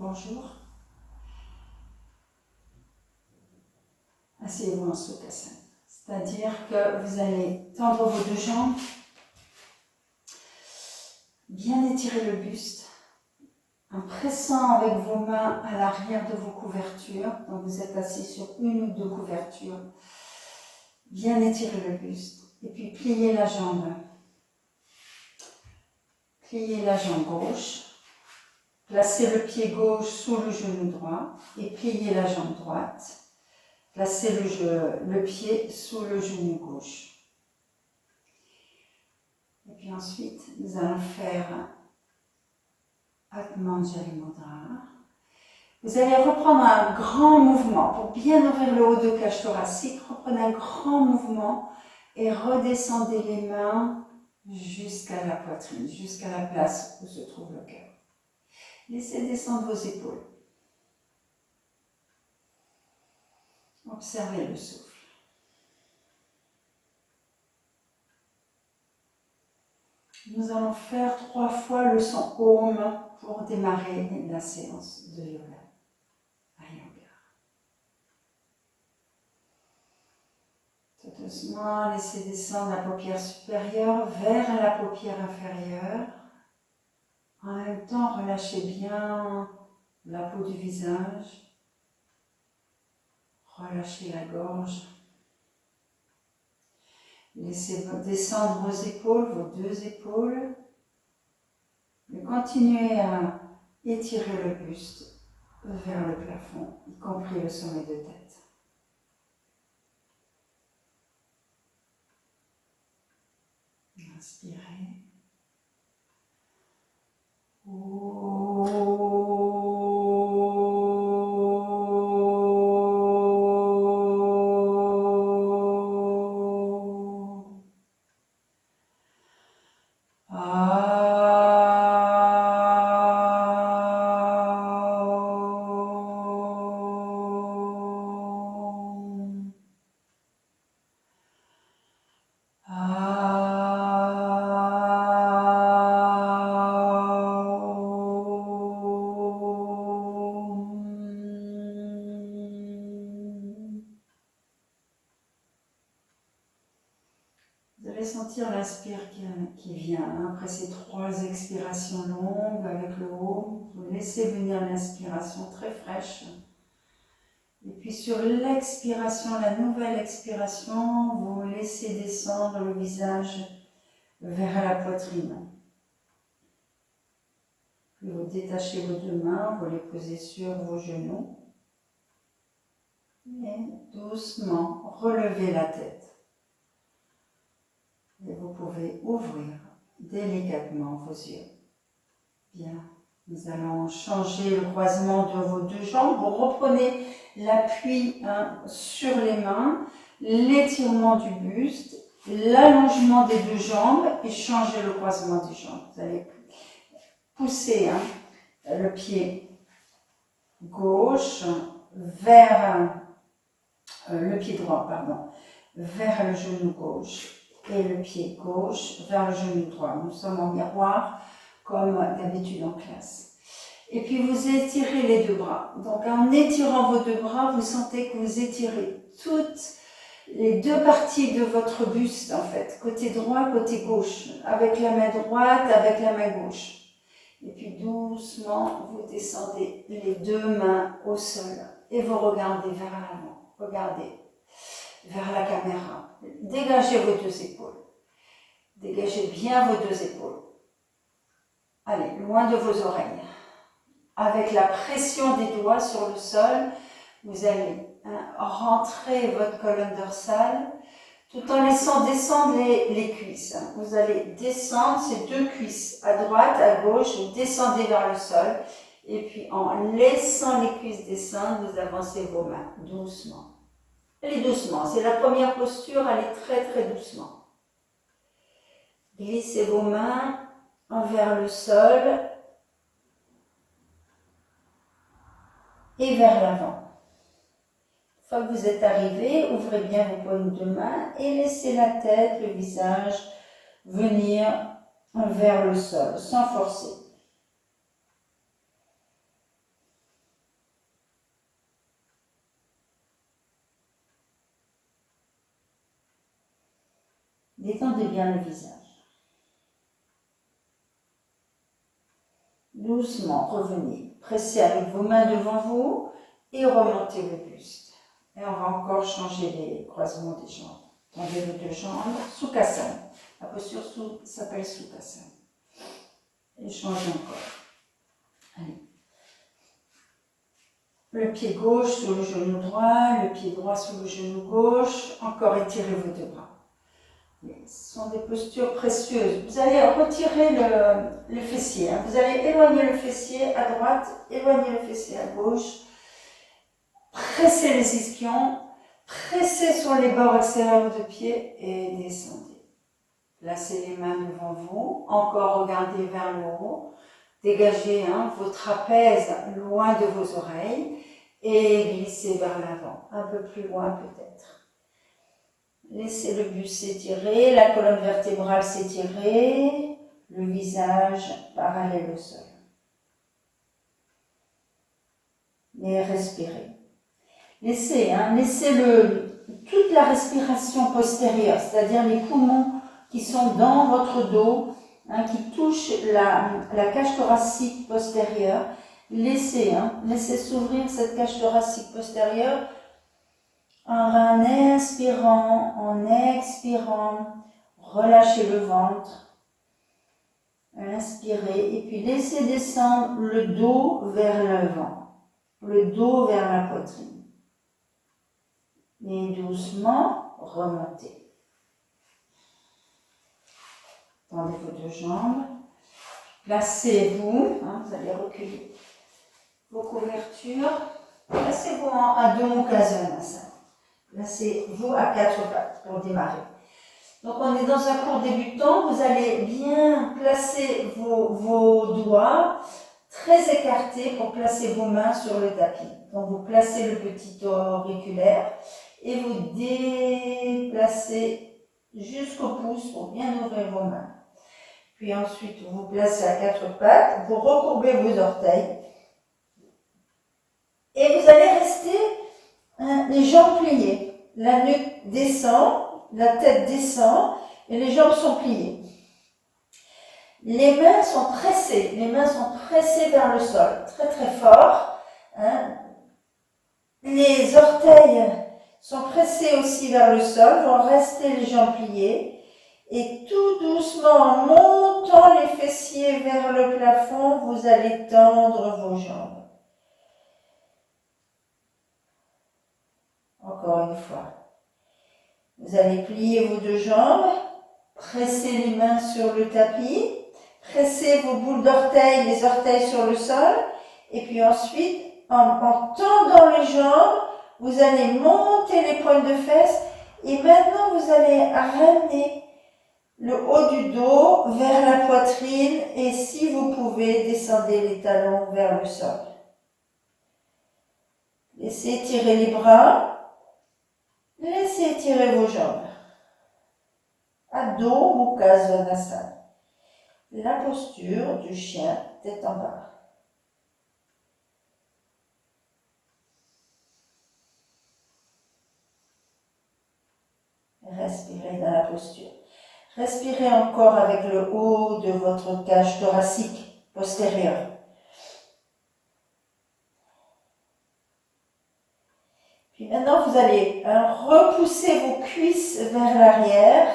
bonjour. Asseyez-vous en Sukhasana. C'est-à-dire que vous allez tendre vos deux jambes, bien étirer le buste, en pressant avec vos mains à l'arrière de vos couvertures. Donc vous êtes assis sur une ou deux couvertures. Bien étirer le buste. Et puis pliez la jambe. Pliez la jambe gauche. Placez le pied gauche sous le genou droit et pliez la jambe droite. Placez le pied sous le genou gauche. Et puis ensuite, nous allons faire Atmanjali Mudra. Vous allez reprendre un grand mouvement pour bien ouvrir le haut de cage thoracique. Reprenez un grand mouvement et redescendez les mains jusqu'à la poitrine, jusqu'à la place où se trouve le cœur. Laissez descendre vos épaules. Observez le souffle. Nous allons faire 3 fois le son Om pour démarrer la séance de yoga. Tout doucement, laissez descendre la paupière supérieure vers la paupière inférieure. En même temps, relâchez bien la peau du visage. Relâchez la gorge. Laissez descendre vos épaules, vos deux épaules. Et continuez à étirer le buste vers le plafond, y compris le sommet de tête. Inspirez. Vous allez sentir l'inspire qui vient. Après ces 3 expirations longues avec le haut, vous laissez venir l'inspiration très fraîche. Et puis sur l'expiration, la nouvelle expiration, vous laissez descendre le visage vers la poitrine. Puis vous détachez vos 2 mains, vous les posez sur vos genoux. Et doucement, relevez la tête. Et vous pouvez ouvrir délicatement vos yeux. Bien, nous allons changer le croisement de vos 2 jambes. Vous reprenez l'appui sur les mains, l'étirement du buste, l'allongement des 2 jambes et changez le croisement des jambes. Vous allez pousser le pied gauche vers le pied droit, vers le genou gauche. Et le pied gauche vers le genou droit. Nous sommes en miroir, comme d'habitude en classe. Et puis vous étirez les 2 bras. Donc en étirant vos 2 bras, vous sentez que vous étirez toutes les 2 parties de votre buste, en fait. Côté droit, côté gauche. Avec la main droite, avec la main gauche. Et puis doucement, vous descendez les 2 mains au sol. Et vous regardez vers l'avant. Regardez vers la caméra. Dégagez vos 2 épaules. Dégagez bien vos 2 épaules. Allez, loin de vos oreilles. Avec la pression des doigts sur le sol, vous allez rentrer votre colonne dorsale tout en laissant descendre les cuisses. Vous allez descendre ces 2 cuisses, à droite, à gauche, vous descendez vers le sol. Et puis en laissant les cuisses descendre, vous avancez vos mains doucement. Allez doucement, c'est la première posture, allez très très doucement. Glissez vos mains vers le sol et vers l'avant. Une fois que vous êtes arrivé, ouvrez bien vos paumes de main et laissez la tête, le visage venir vers le sol, sans forcer. Détendez bien le visage. Doucement, revenez. Pressez avec vos mains devant vous et remontez le buste. Et on va encore changer les croisements des jambes. Tendez vos deux jambes. Sukhasana. La posture s'appelle Sukhasana. Et changez encore. Allez. Le pied gauche sur le genou droit, le pied droit sur le genou gauche. Encore étirez vos deux bras. Ce sont des postures précieuses. Vous allez retirer le fessier. Hein. Vous allez éloigner le fessier à droite, éloigner le fessier à gauche. Pressez les ischions. Pressez sur les bords extérieurs de pied et descendez. Placez les mains devant vous. Encore regardez vers le haut. Dégagez vos trapèzes loin de vos oreilles et glissez vers l'avant. Un peu plus loin peut-être. Laissez le buste s'étirer, la colonne vertébrale s'étirer, le visage parallèle au sol. Et respirez. Laissez toute la respiration postérieure, c'est-à-dire les poumons qui sont dans votre dos, qui touchent la cage thoracique postérieure. Laissez s'ouvrir cette cage thoracique postérieure. En inspirant, en expirant, relâchez le ventre, inspirez et puis laissez descendre le dos vers l'avant, le dos vers la poitrine. Et doucement, remontez. Tendez vos deux jambes, placez-vous, vous allez reculer vos couvertures, placez-vous à Adho Mukha Svanasana. Placez-vous à quatre pattes pour démarrer. Donc on est dans un cours débutant, vous allez bien placer vos doigts très écartés pour placer vos mains sur le tapis. Donc vous placez le petit auriculaire et vous déplacez jusqu'au pouce pour bien ouvrir vos mains. Puis ensuite vous placez à quatre pattes, vous recourbez vos orteils et vous allez rester les jambes pliées, la nuque descend, la tête descend et les jambes sont pliées. Les mains sont pressées vers le sol, très très fort. Les orteils sont pressés aussi vers le sol, vont rester les jambes pliées. Et tout doucement, en montant les fessiers vers le plafond, vous allez tendre vos jambes. Encore une fois. Vous allez plier vos deux jambes, presser les mains sur le tapis, presser vos boules d'orteils, les orteils sur le sol, et puis ensuite, en tendant les jambes, vous allez monter les pointes de fesses, et maintenant vous allez ramener le haut du dos vers la poitrine, et si vous pouvez, descendez les talons vers le sol. Laissez étirer les bras. Laissez étirer vos jambes. Adho Mukha Svanasana. La posture du chien tête en bas. Respirez dans la posture. Respirez encore avec le haut de votre cage thoracique postérieure. Puis maintenant, vous allez repousser vos cuisses vers l'arrière.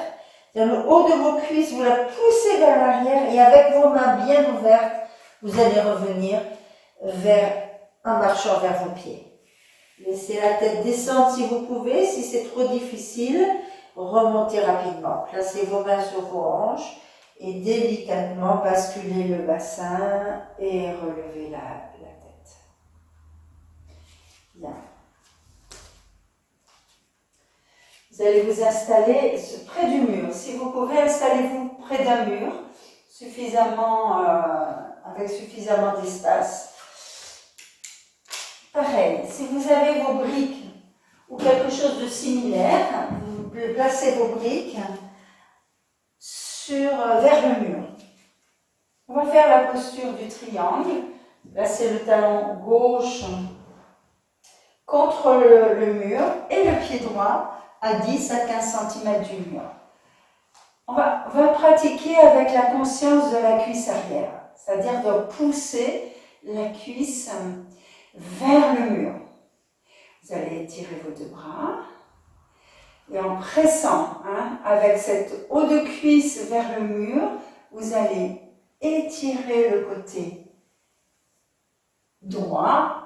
Le haut de vos cuisses, vous la poussez vers l'arrière et avec vos mains bien ouvertes, vous allez revenir en marchant vers vos pieds. Laissez la tête descendre si vous pouvez. Si c'est trop difficile, remontez rapidement. Placez vos mains sur vos hanches et délicatement basculez le bassin et relevez la tête. Bien. Vous allez vous installer près du mur. Si vous pouvez, installez-vous près d'un mur, avec suffisamment d'espace. Pareil, si vous avez vos briques ou quelque chose de similaire, vous placez vos briques vers le mur. On va faire la posture du triangle. Placez le talon gauche contre le mur et le pied droit à 10 à 15 cm du mur. On va pratiquer avec la conscience de la cuisse arrière, c'est-à-dire de pousser la cuisse vers le mur. Vous allez étirer vos deux bras et en pressant avec cette haut de cuisse vers le mur, vous allez étirer le côté droit.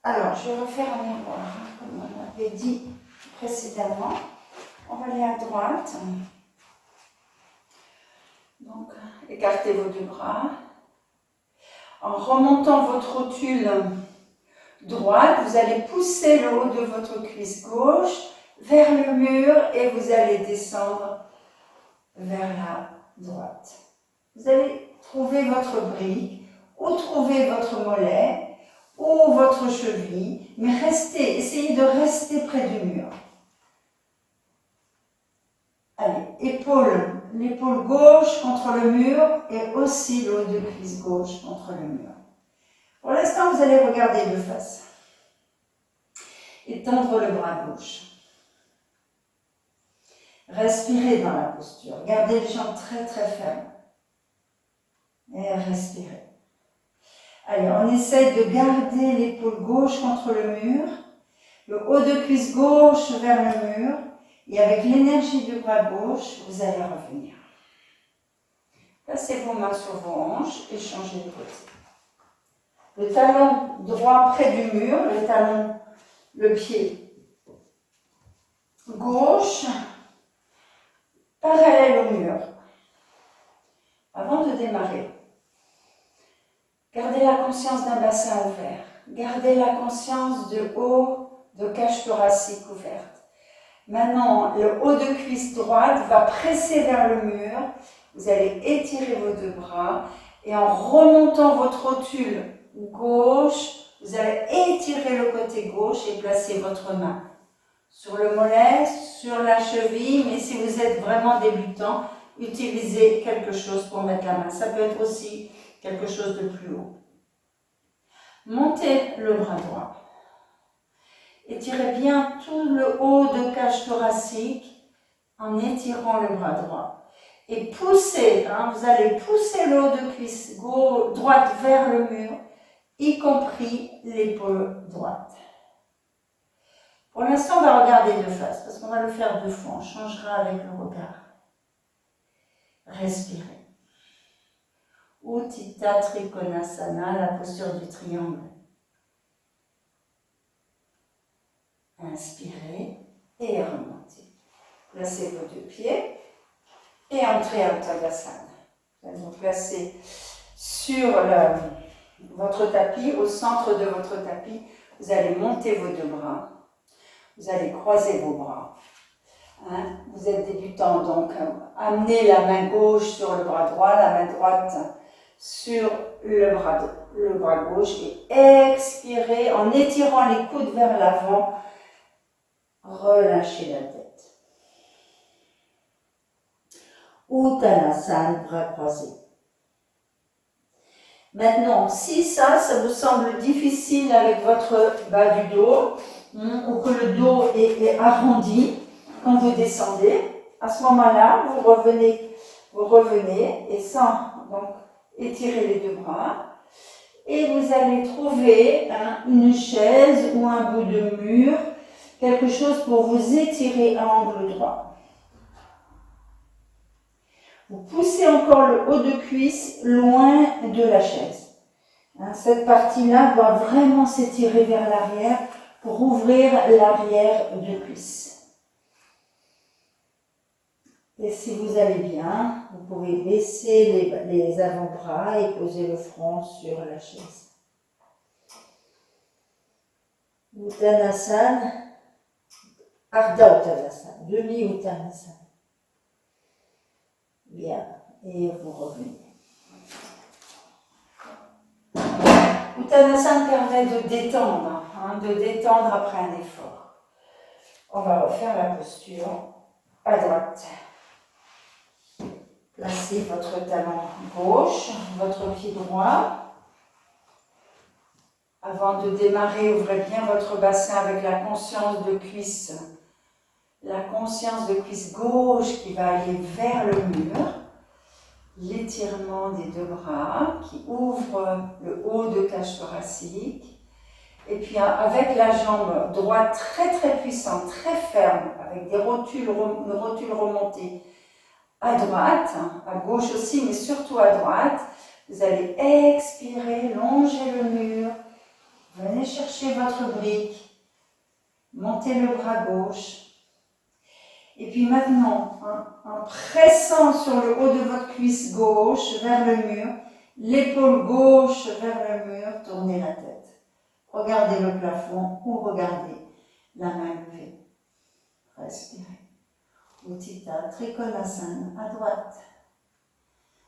Alors, je vais refaire un miroir, comme on avait dit précédemment. On va aller à droite. Donc, écartez vos deux bras. En remontant votre rotule droite, vous allez pousser le haut de votre cuisse gauche vers le mur et vous allez descendre vers la droite. Vous allez trouver votre brique ou trouver votre mollet ou votre cheville, mais essayez de rester près du mur. Allez, l'épaule gauche contre le mur et aussi le haut de cuisse gauche contre le mur. Pour l'instant, vous allez regarder de face et tendre le bras gauche. Respirez dans la posture. Gardez les jambes très très fermes. Et respirez. Allez, on essaye de garder l'épaule gauche contre le mur, le haut de cuisse gauche vers le mur, et avec l'énergie du bras gauche, vous allez revenir. Placez vos mains sur vos hanches et changez de côté. Le talon droit près du mur, le pied gauche, parallèle au mur. Avant de démarrer, gardez la conscience d'un bassin ouvert. Gardez la conscience de haut de cage thoracique ouverte. Maintenant, le haut de cuisse droite va presser vers le mur. Vous allez étirer vos deux bras et en remontant votre rotule gauche, vous allez étirer le côté gauche et placer votre main sur le mollet, sur la cheville, mais si vous êtes vraiment débutant, utilisez quelque chose pour mettre la main. Ça peut être aussi quelque chose de plus haut. Montez le bras droit. Étirez bien tout le haut de cage thoracique en étirant le bras droit. Et poussez, vous allez pousser le haut de cuisse droite vers le mur, y compris l'épaule droite. Pour l'instant, on va regarder de face, parce qu'on va le faire deux fois, on changera avec le regard. Respirez. Utthita Trikonasana, la posture du triangle. Inspirez et remontez. Placez vos deux pieds et entrez à Uttanasana. Vous allez vous placer sur votre tapis, au centre de votre tapis. Vous allez monter vos deux bras. Vous allez croiser vos bras. Vous êtes débutant, donc amenez la main gauche sur le bras droit, la main droite sur le bras gauche et expirez en étirant les coudes vers l'avant. Relâchez la tête. Uttanasana, bras croisés. Maintenant, si ça vous semble difficile avec votre bas du dos, ou que le dos est arrondi quand vous descendez, à ce moment-là, vous revenez et sans donc étirer les deux bras, et vous allez trouver une chaise ou un bout de mur, quelque chose pour vous étirer à angle droit. Vous poussez encore le haut de cuisse loin de la chaise. Cette partie-là doit vraiment s'étirer vers l'arrière pour ouvrir l'arrière de cuisse. Et si vous allez bien, vous pouvez baisser les avant-bras et poser le front sur la chaise. Uttanasana, Ardha Uttanasana, demi-Uttanasana. Bien, et vous revenez. Uttanasana permet de détendre après un effort. On va refaire la posture à droite. Placez votre talon gauche, votre pied droit. Avant de démarrer, ouvrez bien votre bassin avec la conscience de cuisse la conscience de cuisse gauche qui va aller vers le mur, l'étirement des deux bras qui ouvre le haut de cage thoracique, et puis avec la jambe droite très puissante, très ferme, avec une rotule remontée à droite, à gauche aussi, mais surtout à droite, vous allez expirer, longer le mur, venez chercher votre brique, montez le bras gauche. Et puis maintenant, en pressant sur le haut de votre cuisse gauche vers le mur, l'épaule gauche vers le mur, tournez la tête. Regardez le plafond ou regardez la main levée. Respirez. Utthita Trikonasana à droite.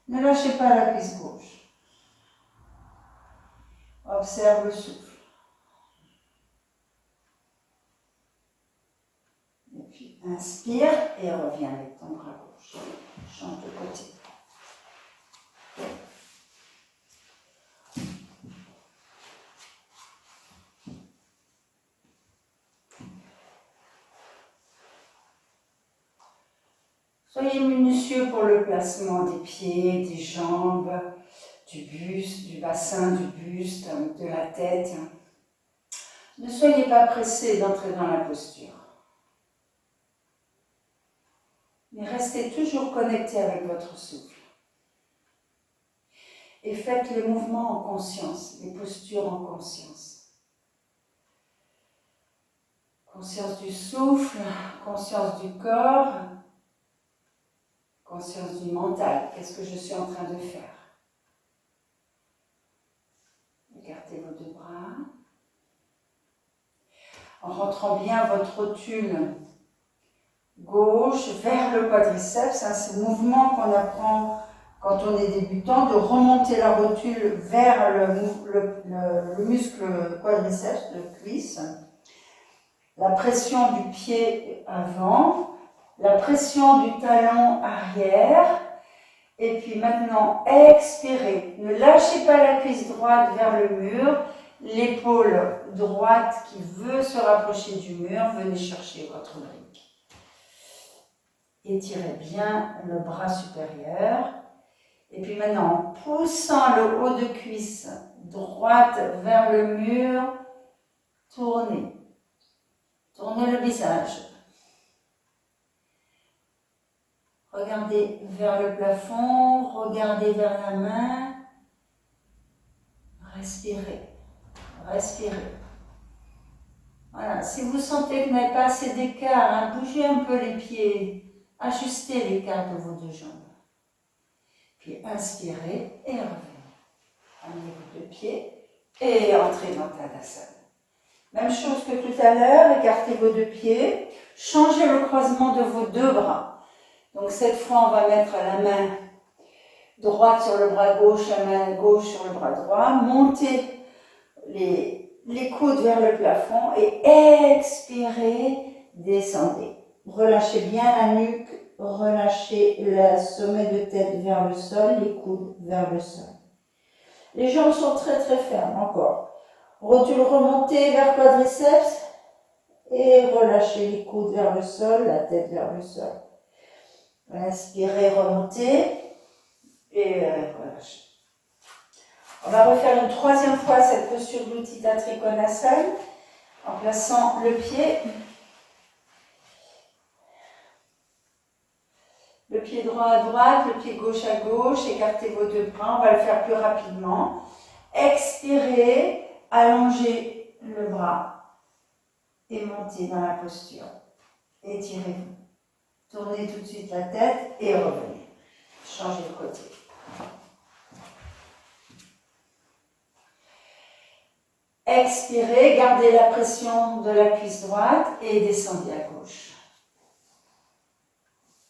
Ne lâchez pas la cuisse gauche. Observe le souffle. Et puis inspire et reviens avec ton bras gauche. Change de côté. Soyez minutieux pour le placement des pieds, des jambes, du buste, du bassin, du buste, de la tête. Ne soyez pas pressés d'entrer dans la posture. Mais restez toujours connectés avec votre souffle. Et faites les mouvements en conscience, les postures en conscience. Conscience du souffle, conscience du corps, conscience du mental. Qu'est-ce que je suis en train de faire? Écartez vos deux bras. En rentrant bien votre rotule gauche vers le quadriceps, c'est le mouvement qu'on apprend quand on est débutant, de remonter la rotule vers le muscle quadriceps de cuisse, la pression du pied avant, la pression du talon arrière, et puis maintenant expirez, ne lâchez pas la cuisse droite vers le mur, l'épaule droite qui veut se rapprocher du mur, venez chercher votre brique. Étirez bien le bras supérieur. Et puis maintenant, en poussant le haut de cuisse droite vers le mur, tournez. Tournez le visage. Regardez vers le plafond, regardez vers la main. Respirez. Respirez. Voilà, si vous sentez que vous n'avez pas assez d'écart, bougez un peu les pieds. Ajustez l'écart de vos deux jambes. Puis inspirez et revenez. Amenez vos deux pieds et entrez dans Tadasana. Même chose que tout à l'heure, écartez vos deux pieds. Changez le croisement de vos deux bras. Donc cette fois, on va mettre la main droite sur le bras gauche, la main gauche sur le bras droit. Montez les coudes vers le plafond et expirez, descendez. Relâchez bien la nuque, relâchez le sommet de tête vers le sol, les coudes vers le sol. Les jambes sont très fermes encore. Rotule remontée vers quadriceps et relâchez les coudes vers le sol, la tête vers le sol. Inspirez, remontez et relâchez. On va refaire une troisième fois cette posture d'Utthita Trikonasana en plaçant le pied droit à droite, le pied gauche à gauche, écartez vos deux bras, on va le faire plus rapidement. Expirez, allongez le bras et montez dans la posture. Étirez-vous. Tournez tout de suite la tête et revenez. Changez de côté. Expirez, gardez la pression de la cuisse droite et descendez à gauche.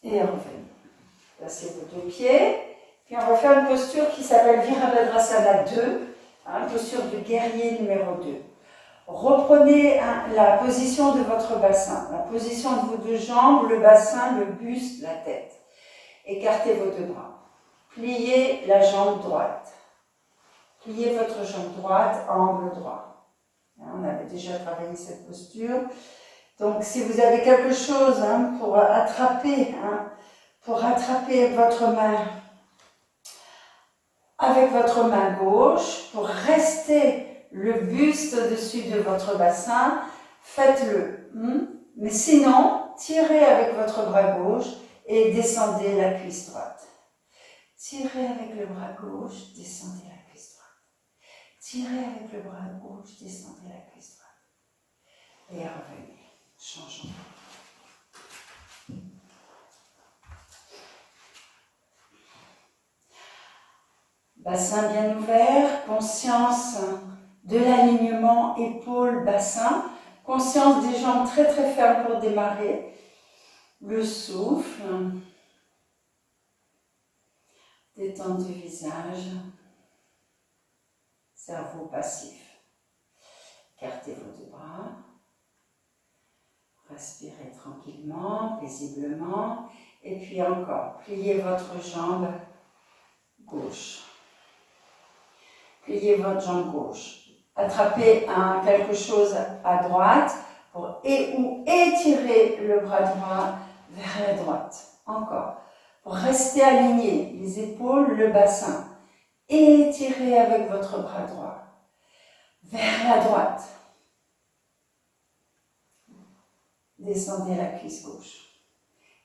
Et revenez. Placez vos deux pieds. Puis on va faire une posture qui s'appelle Virabhadrasana 2, posture du guerrier numéro 2. Reprenez la position de votre bassin, la position de vos deux jambes, le bassin, le buste, la tête. Écartez vos deux bras. Pliez la jambe droite. Pliez votre jambe droite, angle droit. On avait déjà travaillé cette posture. Donc si vous avez quelque chose pour attraper votre main avec votre main gauche, pour rester le buste au-dessus de votre bassin, faites-le. Mais sinon, tirez avec votre bras gauche et descendez la cuisse droite. Tirez avec le bras gauche, descendez la cuisse droite. Tirez avec le bras gauche, descendez la cuisse droite. Et revenez. Changeons. Bassin bien ouvert, conscience de l'alignement épaule-bassin, conscience des jambes très très fermes pour démarrer, le souffle, détente du visage, cerveau passif. Écartez vos deux bras, respirez tranquillement, paisiblement, et puis encore, pliez votre jambe gauche. Pliez votre jambe gauche. Attrapez quelque chose à droite ou étirez le bras droit vers la droite. Encore. Pour rester aligné, les épaules, le bassin. Étirez avec votre bras droit vers la droite. Descendez la cuisse gauche.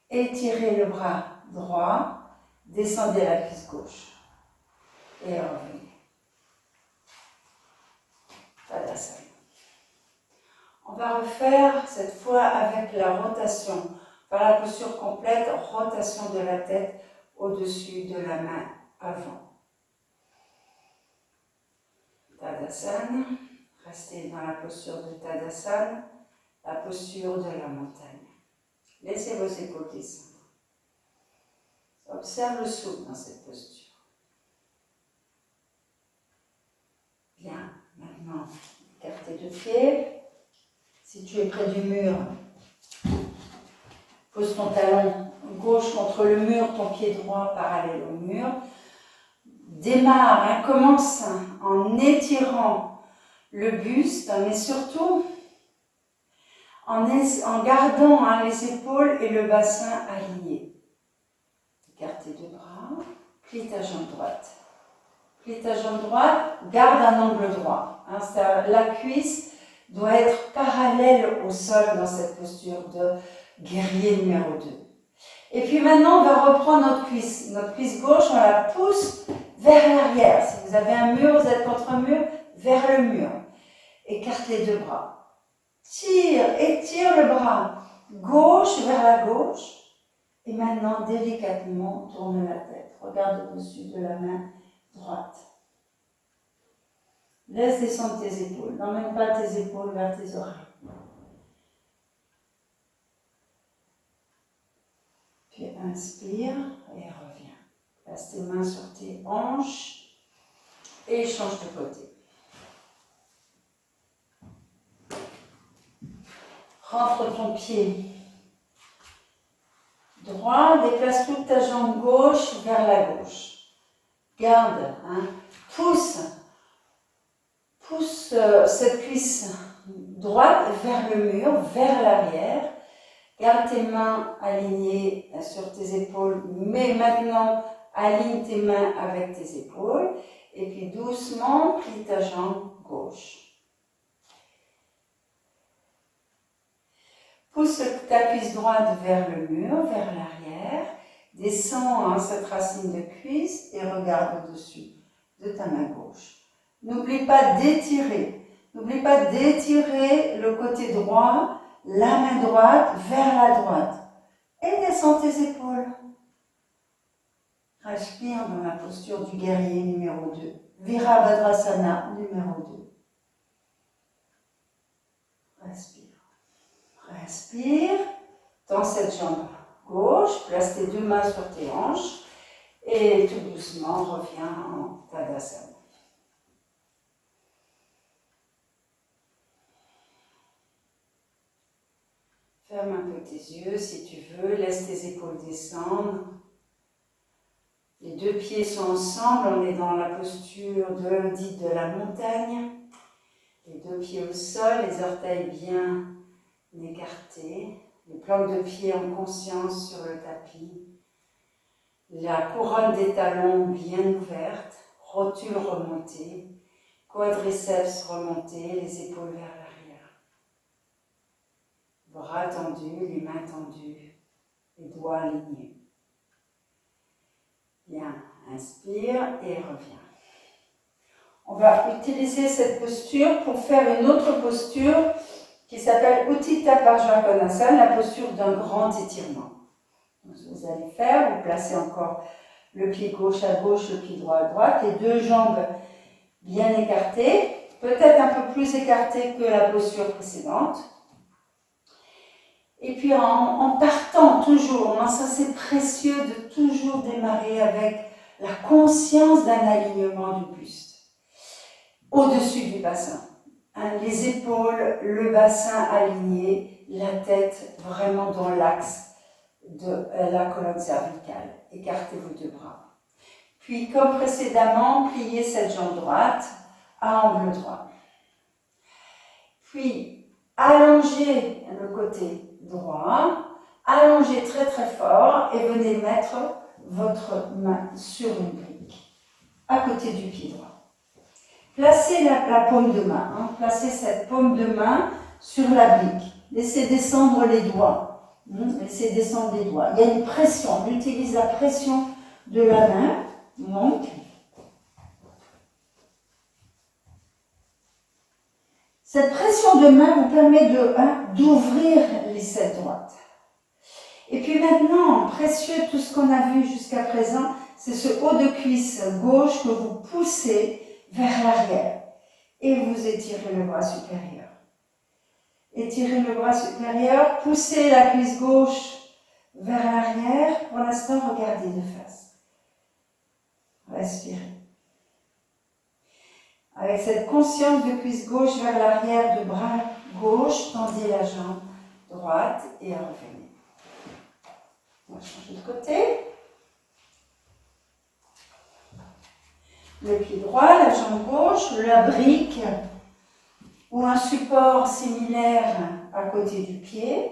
Étirez le bras droit, descendez la cuisse gauche. Et revenez. Tadasana. On va refaire cette fois avec la rotation. Par la posture complète, rotation de la tête au-dessus de la main avant. Tadasana. Restez dans la posture de Tadasana, la posture de la montagne. Laissez vos épaules descendre. Observe le souffle dans cette posture. Bien, maintenant, écartez deux pieds. Si tu es près du mur, pose ton talon gauche contre le mur, ton pied droit parallèle au mur. Démarre, commence en étirant le buste, mais surtout en gardant les épaules et le bassin alignés. Écarte tes deux bras, plie ta jambe droite. Plie ta jambe droite, garde un angle droit. La cuisse doit être parallèle au sol dans cette posture de guerrier numéro 2. Et puis maintenant, on va reprendre notre cuisse. Notre cuisse gauche, on la pousse vers l'arrière. Si vous avez un mur, vous êtes contre un mur, vers le mur. Écarte les deux bras. Étire le bras gauche vers la gauche. Et maintenant, délicatement, tourne la tête. Regarde au-dessus de la main droite. Laisse descendre tes épaules. N'emmène pas tes épaules vers tes oreilles. Puis inspire et reviens. Place tes mains sur tes hanches et change de côté. Rentre ton pied droit, déplace toute ta jambe gauche vers la gauche. Garde, pousse cette cuisse droite vers le mur, vers l'arrière. Garde tes mains alignées sur tes épaules, mais maintenant aligne tes mains avec tes épaules. Et puis doucement, plie ta jambe gauche. Pousse ta cuisse droite vers le mur, vers l'arrière. Descends cette racine de cuisse et regarde au-dessus de ta main gauche. N'oublie pas d'étirer. N'oublie pas d'étirer le côté droit, la main droite vers la droite. Et descends tes épaules. Respire dans la posture du guerrier numéro 2. Virabhadrasana numéro 2. Respire. Respire. Tends cette jambe gauche. Place tes deux mains sur tes hanches. Et tout doucement, reviens en Tadasana. Ferme un peu tes yeux si tu veux. Laisse tes épaules descendre. Les deux pieds sont ensemble. On est dans la posture dite de la montagne. Les deux pieds au sol, les orteils bien écartées, les plantes de pied en conscience sur le tapis, la couronne des talons bien ouverte, rotule remontée, quadriceps remontés, les épaules vers l'arrière. Bras tendus, les mains tendues, les doigts alignés. Bien, inspire et reviens. On va utiliser cette posture pour faire une autre posture qui s'appelle Utthita Vajrakonasana, la posture d'un grand étirement. Donc, ce que vous allez faire, vous placez encore le pied gauche à gauche, le pied droit à droite, les deux jambes bien écartées, peut-être un peu plus écartées que la posture précédente. Et puis en partant toujours, ça c'est précieux de toujours démarrer avec la conscience d'un alignement du buste au-dessus du bassin. Les épaules, le bassin aligné, la tête vraiment dans l'axe de la colonne cervicale. Écartez vos deux bras. Puis, comme précédemment, pliez cette jambe droite à angle droit. Puis, allongez le côté droit, allongez très très fort et venez mettre votre main sur une brique à côté du pied droit. Placez la paume de main, placez cette paume de main sur la brique. Laissez descendre les doigts. Laissez descendre les doigts. Il y a une pression, on utilise la pression de la main. Donc, cette pression de main vous permet d'ouvrir les sept droites. Et puis maintenant, précieux, tout ce qu'on a vu jusqu'à présent, c'est ce haut de cuisse gauche que vous poussez vers l'arrière. Et vous étirez le bras supérieur. Étirez le bras supérieur, poussez la cuisse gauche vers l'arrière. Pour l'instant, regardez de face. Respirez. Avec cette conscience de cuisse gauche vers l'arrière, de bras gauche, tendez la jambe droite et revenez. On va changer de côté. Le pied droit, la jambe gauche, la brique ou un support similaire à côté du pied.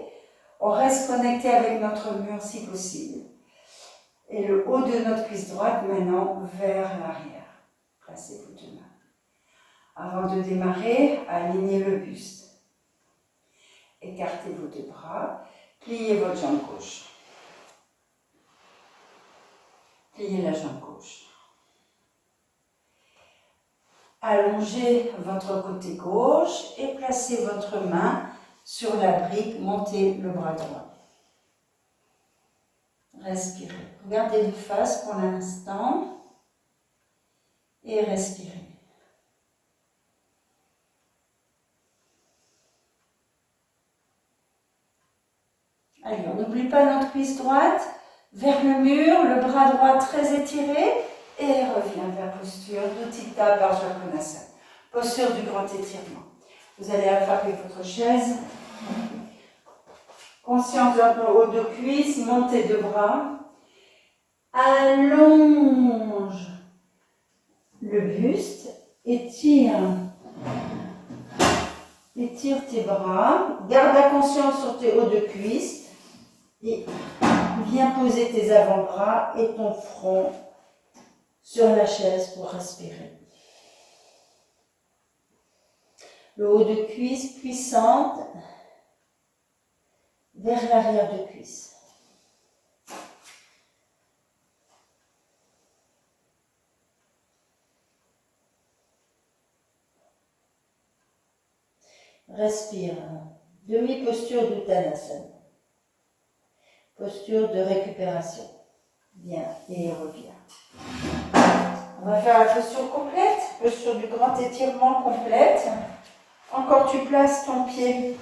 On reste connecté avec notre mur si possible. Et le haut de notre cuisse droite maintenant vers l'arrière. Placez vos deux mains. Avant de démarrer, alignez le buste. Écartez vos deux bras. Pliez votre jambe gauche. Pliez la jambe gauche. Allongez votre côté gauche et placez votre main sur la brique. Montez le bras droit. Respirez. Regardez de face pour l'instant et respirez. Allez, on n'oublie pas notre cuisse droite vers le mur, le bras droit très étiré et revient vers la posture d'Utthita Vajrakonasana, posture du grand étirement. Vous allez attraper votre chaise, conscience d'un haut de cuisse, montez de bras, allonge le buste, étire tes bras, garde la conscience sur tes hauts de cuisse et viens poser tes avant-bras et ton front sur la chaise pour respirer. Le haut de cuisse puissante vers l'arrière de cuisse. Respire. Demi-posture d'Uttanasana. Posture de récupération. Bien, et reviens. On va faire la posture complète, posture du grand étirement complète. Encore tu places ton pied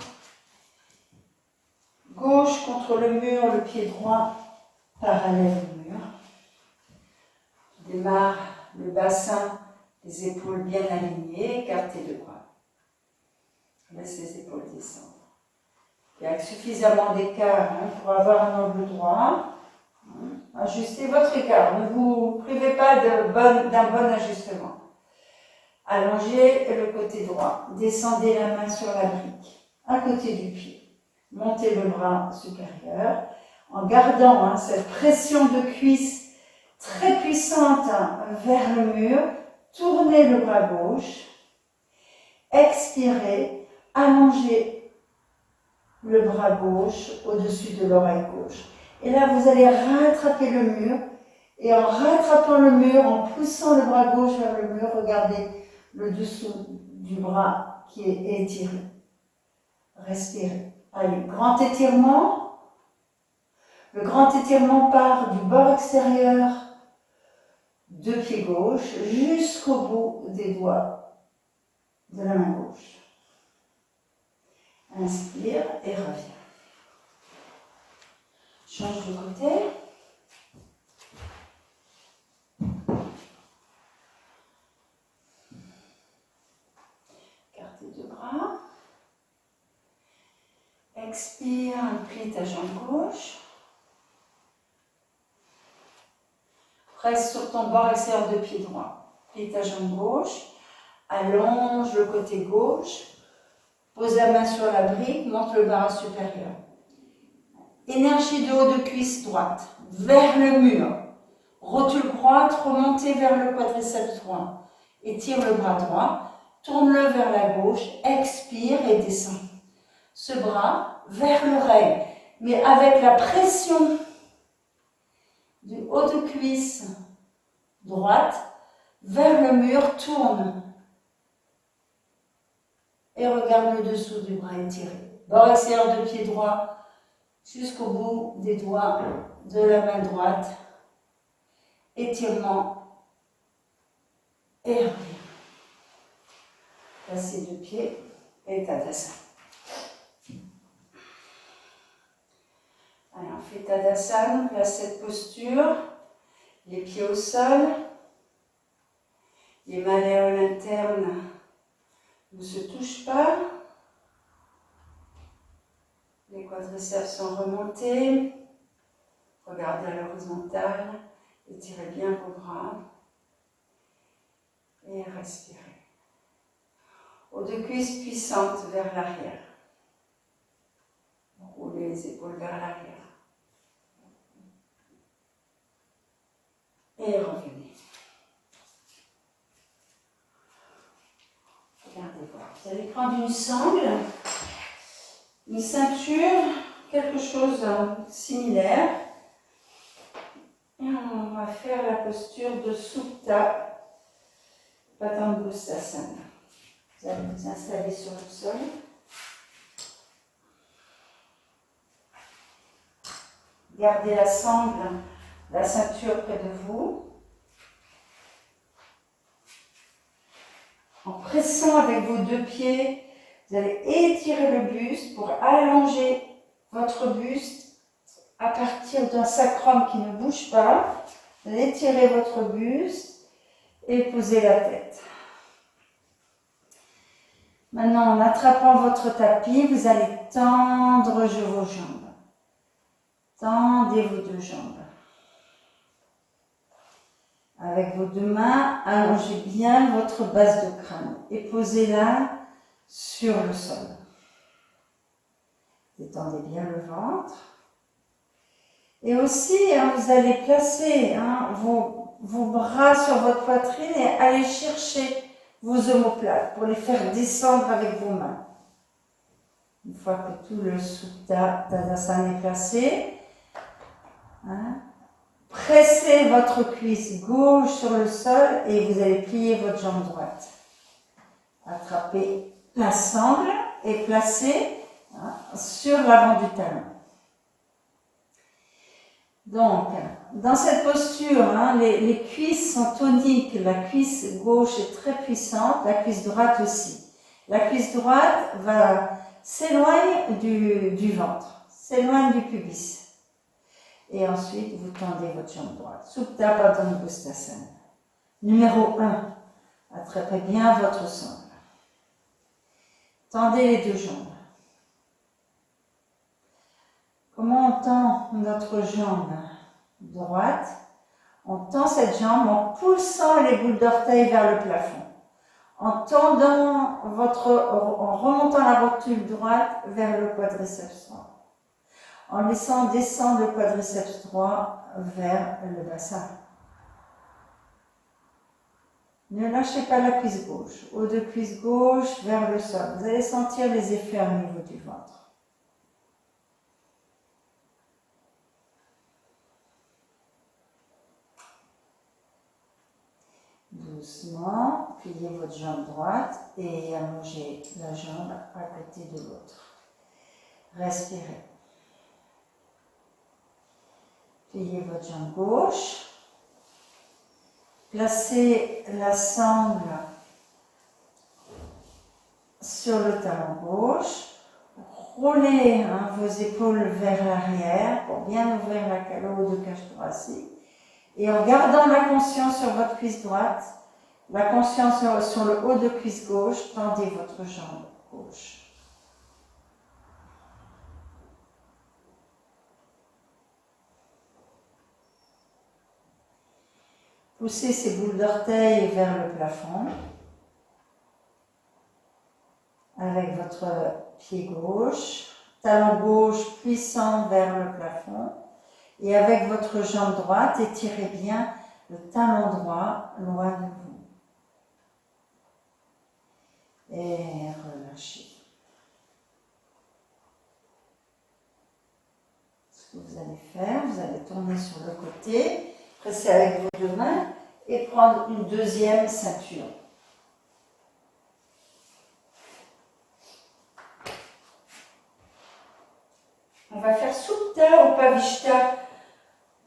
gauche contre le mur, le pied droit parallèle au mur. Tu démarres le bassin, les épaules bien alignées, écartez le bras. Laisse les épaules descendre. Et avec suffisamment d'écart pour avoir un angle droit. Ajustez votre écart. Ne vous privez pas d'un bon ajustement. Allongez le côté droit. Descendez la main sur la brique, à côté du pied. montez le bras supérieur en gardant cette pression de cuisse très puissante vers le mur. Tournez le bras gauche, expirez, allongez le bras gauche au-dessus de l'oreille gauche. Et là, vous allez rattraper le mur. Et en rattrapant le mur, en poussant le bras gauche vers le mur, regardez le dessous du bras qui est étiré. Respirez. Allez, grand étirement. Le grand étirement part du bord extérieur de pied gauche jusqu'au bout des doigts de la main gauche. Inspire et reviens. Change de côté. Écartez deux bras. Expire, plie ta jambe gauche. Reste sur ton bord extérieur de pied droit. Plie ta jambe gauche. Allonge le côté gauche. Pose la main sur la brique, monte le bras supérieur. Énergie de haut de cuisse droite, vers le mur. Rotule droite, remontez vers le quadriceps droit. Étire le bras droit, tourne-le vers la gauche, expire et descend. Ce bras vers l'oreille, mais avec la pression du haut de cuisse droite vers le mur, tourne. Et regarde le dessous du bras étiré. Bord extérieur de pied droit jusqu'au bout des doigts de la main droite. Étirement. Et reviens. Placez deux pieds et Tadasana. Allez, on fait Tadasana, place cette posture. Les pieds au sol. Les malléoles internes ne se touchent pas. Les quadriceps sont remontés. Regardez à l'horizontale. Étirez bien vos bras. Et respirez. Haut de cuisse puissante vers l'arrière. Roulez les épaules vers l'arrière. Et revenez. Regardez voir. Vous allez prendre une sangle, une ceinture, quelque chose de similaire. Et on va faire la posture de Supta Padangusthasana. Vous allez vous installer sur le sol. Gardez la sangle, la ceinture près de vous. En pressant avec vos deux pieds, vous allez étirer le buste pour allonger votre buste à partir d'un sacrum qui ne bouge pas. Vous allez étirer votre buste et poser la tête. Maintenant, en attrapant votre tapis, vous allez tendre vos jambes. Tendez vos deux jambes. Avec vos deux mains, allongez bien votre base de crâne et posez-la sur le sol. Détendez bien le ventre. Et aussi, vous allez placer vos bras sur votre poitrine et aller chercher vos omoplates pour les faire descendre avec vos mains. Une fois que tout le Supta Tadasana est placé, pressez votre cuisse gauche sur le sol et vous allez plier votre jambe droite. Attrapez la sangle et placez sur l'avant du talon. Donc, dans cette posture, les cuisses sont toniques. La cuisse gauche est très puissante, la cuisse droite aussi. La cuisse droite s'éloigne du ventre, s'éloigne du pubis. Et ensuite, vous tendez votre jambe droite. Supta Padangusthasana. Numéro 1. Attrapez bien votre sangle. Tendez les deux jambes. Comment on tend notre jambe droite? On tend cette jambe en poussant les boules d'orteil vers le plafond. en en remontant la rotule droite vers le quadriceps droit, en laissant descendre le quadriceps droit vers le bassin. Ne lâchez pas la cuisse gauche, haut de cuisse gauche vers le sol. Vous allez sentir les effets au niveau du ventre. Doucement, pliez votre jambe droite et allongez la jambe à côté de l'autre. Respirez. Pliez votre jambe gauche. Placez la sangle sur le talon gauche. Roulez vos épaules vers l'arrière pour bien ouvrir la calotte de cage thoracique. Et en gardant la conscience sur votre cuisse droite, la conscience sur le haut de cuisse gauche, tendez votre jambe gauche. Poussez ces boules d'orteils vers le plafond avec votre pied gauche, talon gauche puissant vers le plafond. Et avec votre jambe droite, étirez bien le talon droit loin de vous. Et relâchez. Ce que vous allez faire, vous allez tourner sur le côté, presser avec vos deux mains et prendre une deuxième ceinture. On va faire Supta Upavishta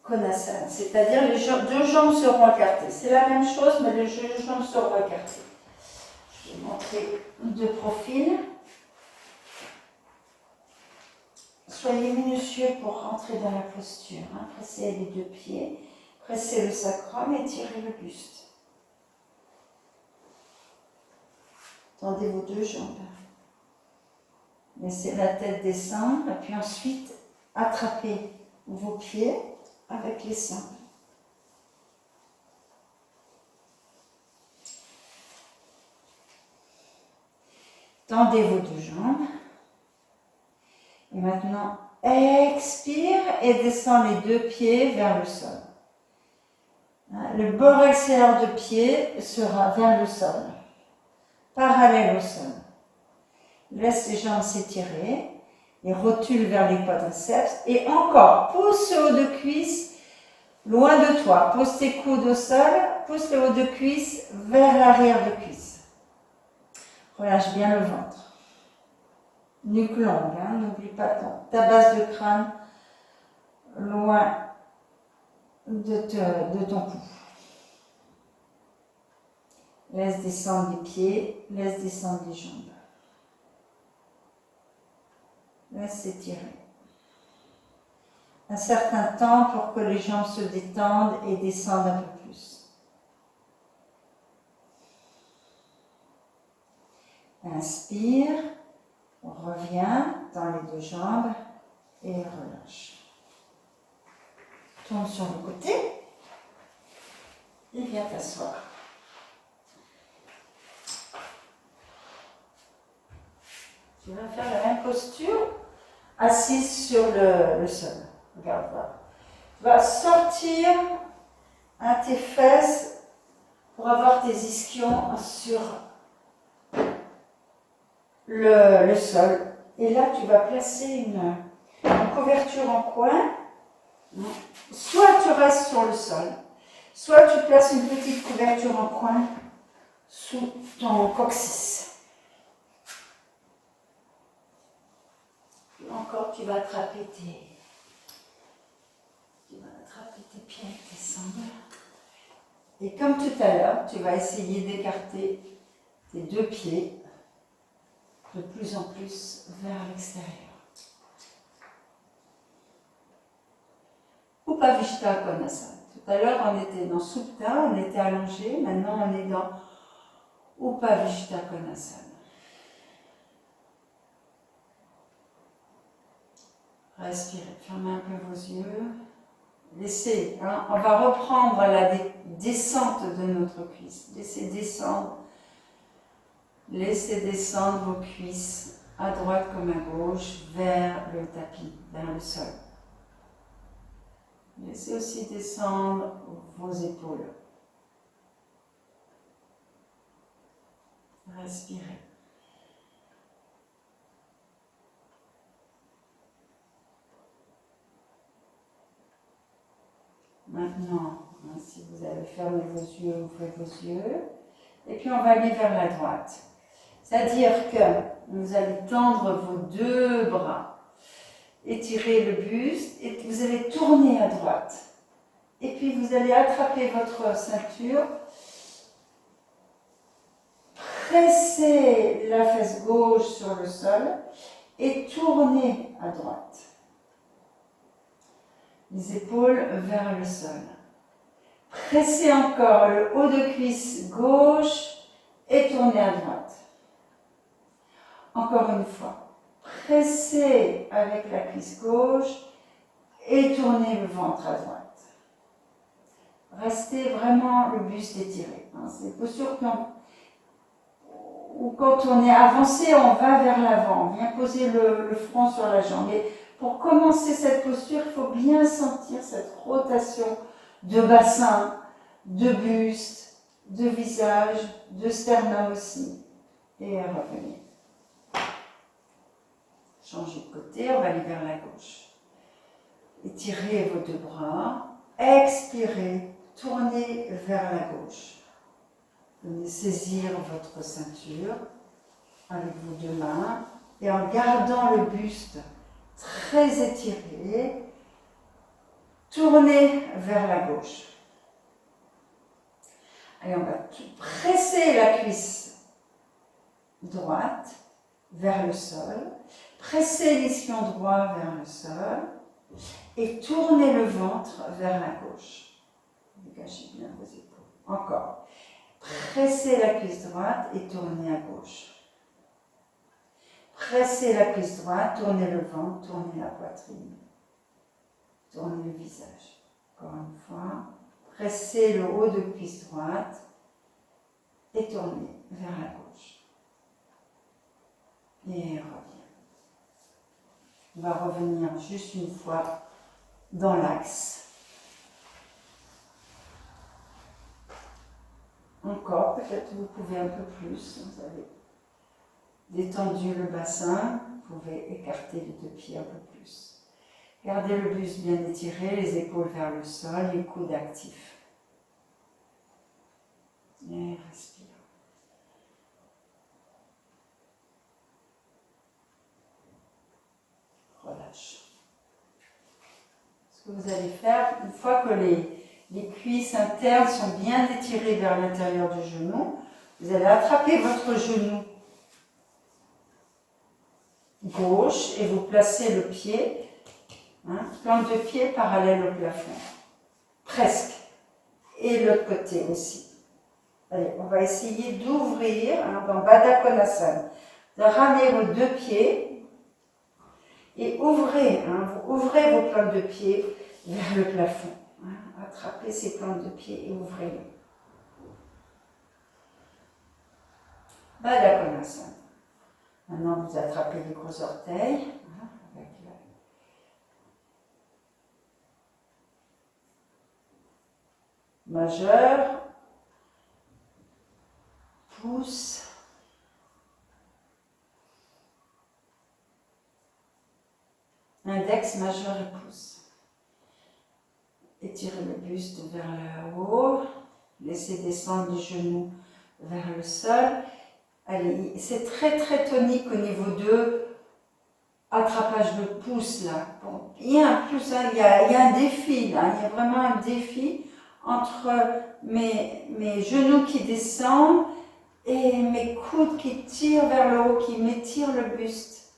Konasana, c'est-à-dire les deux jambes seront écartées. C'est la même chose, mais les deux jambes seront écartées. Je vais montrer de profil. Soyez minutieux pour rentrer dans la posture. Pressez les deux pieds, pressez le sacrum et tirez le buste. Tendez vos deux jambes. Laissez la tête descendre et puis ensuite attrapez vos pieds avec les seins. Tendez vos deux jambes. Et maintenant, expire et descend les deux pieds vers le sol. Le bord extérieur de pied sera vers le sol, parallèle au sol. Laisse les jambes s'étirer, les rotules vers les quadriceps et encore, pousse ce haut de cuisse loin de toi. Pose tes coudes au sol, pousse le haut de cuisse vers l'arrière de cuisse. Relâche bien le ventre. Nuque longue, n'oublie pas ta base de crâne loin de ton cou. Laisse descendre les pieds, laisse descendre les jambes. Laisse s'étirer. Un certain temps pour que les jambes se détendent et descendent un peu plus. Inspire, reviens dans les deux jambes et relâche. Tourne sur le côté et viens t'asseoir. Tu vas faire la même posture, assise sur le sol. Regarde là. Tu vas sortir tes fesses pour avoir tes ischions sur le sol. Et là, tu vas placer une couverture en coin. Soit tu restes sur le sol, soit tu places une petite couverture en coin sous ton coccyx. Encore, tu vas attraper tes pieds avec tes sangles. Et comme tout à l'heure, tu vas essayer d'écarter tes deux pieds de plus en plus vers l'extérieur. Upavishta Konasana. Tout à l'heure, on était dans Supta, on était allongé. Maintenant, on est dans Upavishta Konasana. Respirez, fermez un peu vos yeux. Laissez, on va reprendre la descente de notre cuisse. Laissez descendre Laissez descendre vos cuisses à droite comme à gauche vers le tapis, vers le sol. Laissez aussi descendre vos épaules. Respirez. Maintenant, si vous avez fermé vos yeux, ouvrez vos yeux. Et puis on va aller vers la droite. C'est-à-dire que vous allez tendre vos deux bras, étirer le buste et vous allez tourner à droite. Et puis vous allez attraper votre ceinture, presser la fesse gauche sur le sol et tourner à droite. Les épaules vers le sol. Pressez encore le haut de cuisse gauche et tournez à droite. Encore une fois. Pressez avec la cuisse gauche et tournez le ventre à droite. Restez vraiment le buste étiré. C'est une posture où quand on est avancé, on va vers l'avant. On vient poser le front sur la jambe. Et pour commencer cette posture, il faut bien sentir cette rotation de bassin, de buste, de visage, de sternum aussi. Et revenez. Changez de côté, on va aller vers la gauche. Étirez vos deux bras. Expirez, tournez vers la gauche. Venez saisir votre ceinture avec vos deux mains et en gardant le buste très étiré, tournez vers la gauche. Allez, on va presser la cuisse droite vers le sol, presser l'ischion droit vers le sol et tournez le ventre vers la gauche. Dégagez bien vos épaules. Encore. Pressez la cuisse droite et tournez à gauche. Pressez la cuisse droite, tournez le ventre, tournez la poitrine. Tournez le visage. Encore une fois. Pressez le haut de cuisse droite et tournez vers la gauche. Et reviens. On va revenir juste une fois dans l'axe. Encore, peut-être vous pouvez un peu plus. Vous avez détendu le bassin, vous pouvez écarter les deux pieds un peu plus. Gardez le buste bien étiré, les épaules vers le sol, les coudes actifs. Et respire. Relâche. Ce que vous allez faire, une fois que les cuisses internes sont bien étirées vers l'intérieur du genou, vous allez attraper votre genou gauche et vous placez le pied, plante de pied parallèle au plafond. Presque. Et l'autre côté aussi. Allez, on va essayer d'ouvrir dans Baddha Konasana, de ramener vos deux pieds et ouvrez, vous ouvrez vos plantes de pied vers le plafond. Attrapez ces plantes de pied et ouvrez-les. Baddha Konasana. Maintenant, vous attrapez les gros orteils avec la majeur, pouce, index, majeur et pouce. Étirez le buste vers le haut, laissez descendre les genoux vers le sol. Allez, c'est très très tonique au niveau de attrapage de pouce là. Bon, il y a un plus, il y a un défi là, il y a vraiment un défi entre mes genoux qui descendent et mes coudes qui tirent vers le haut, qui m'étirent le buste.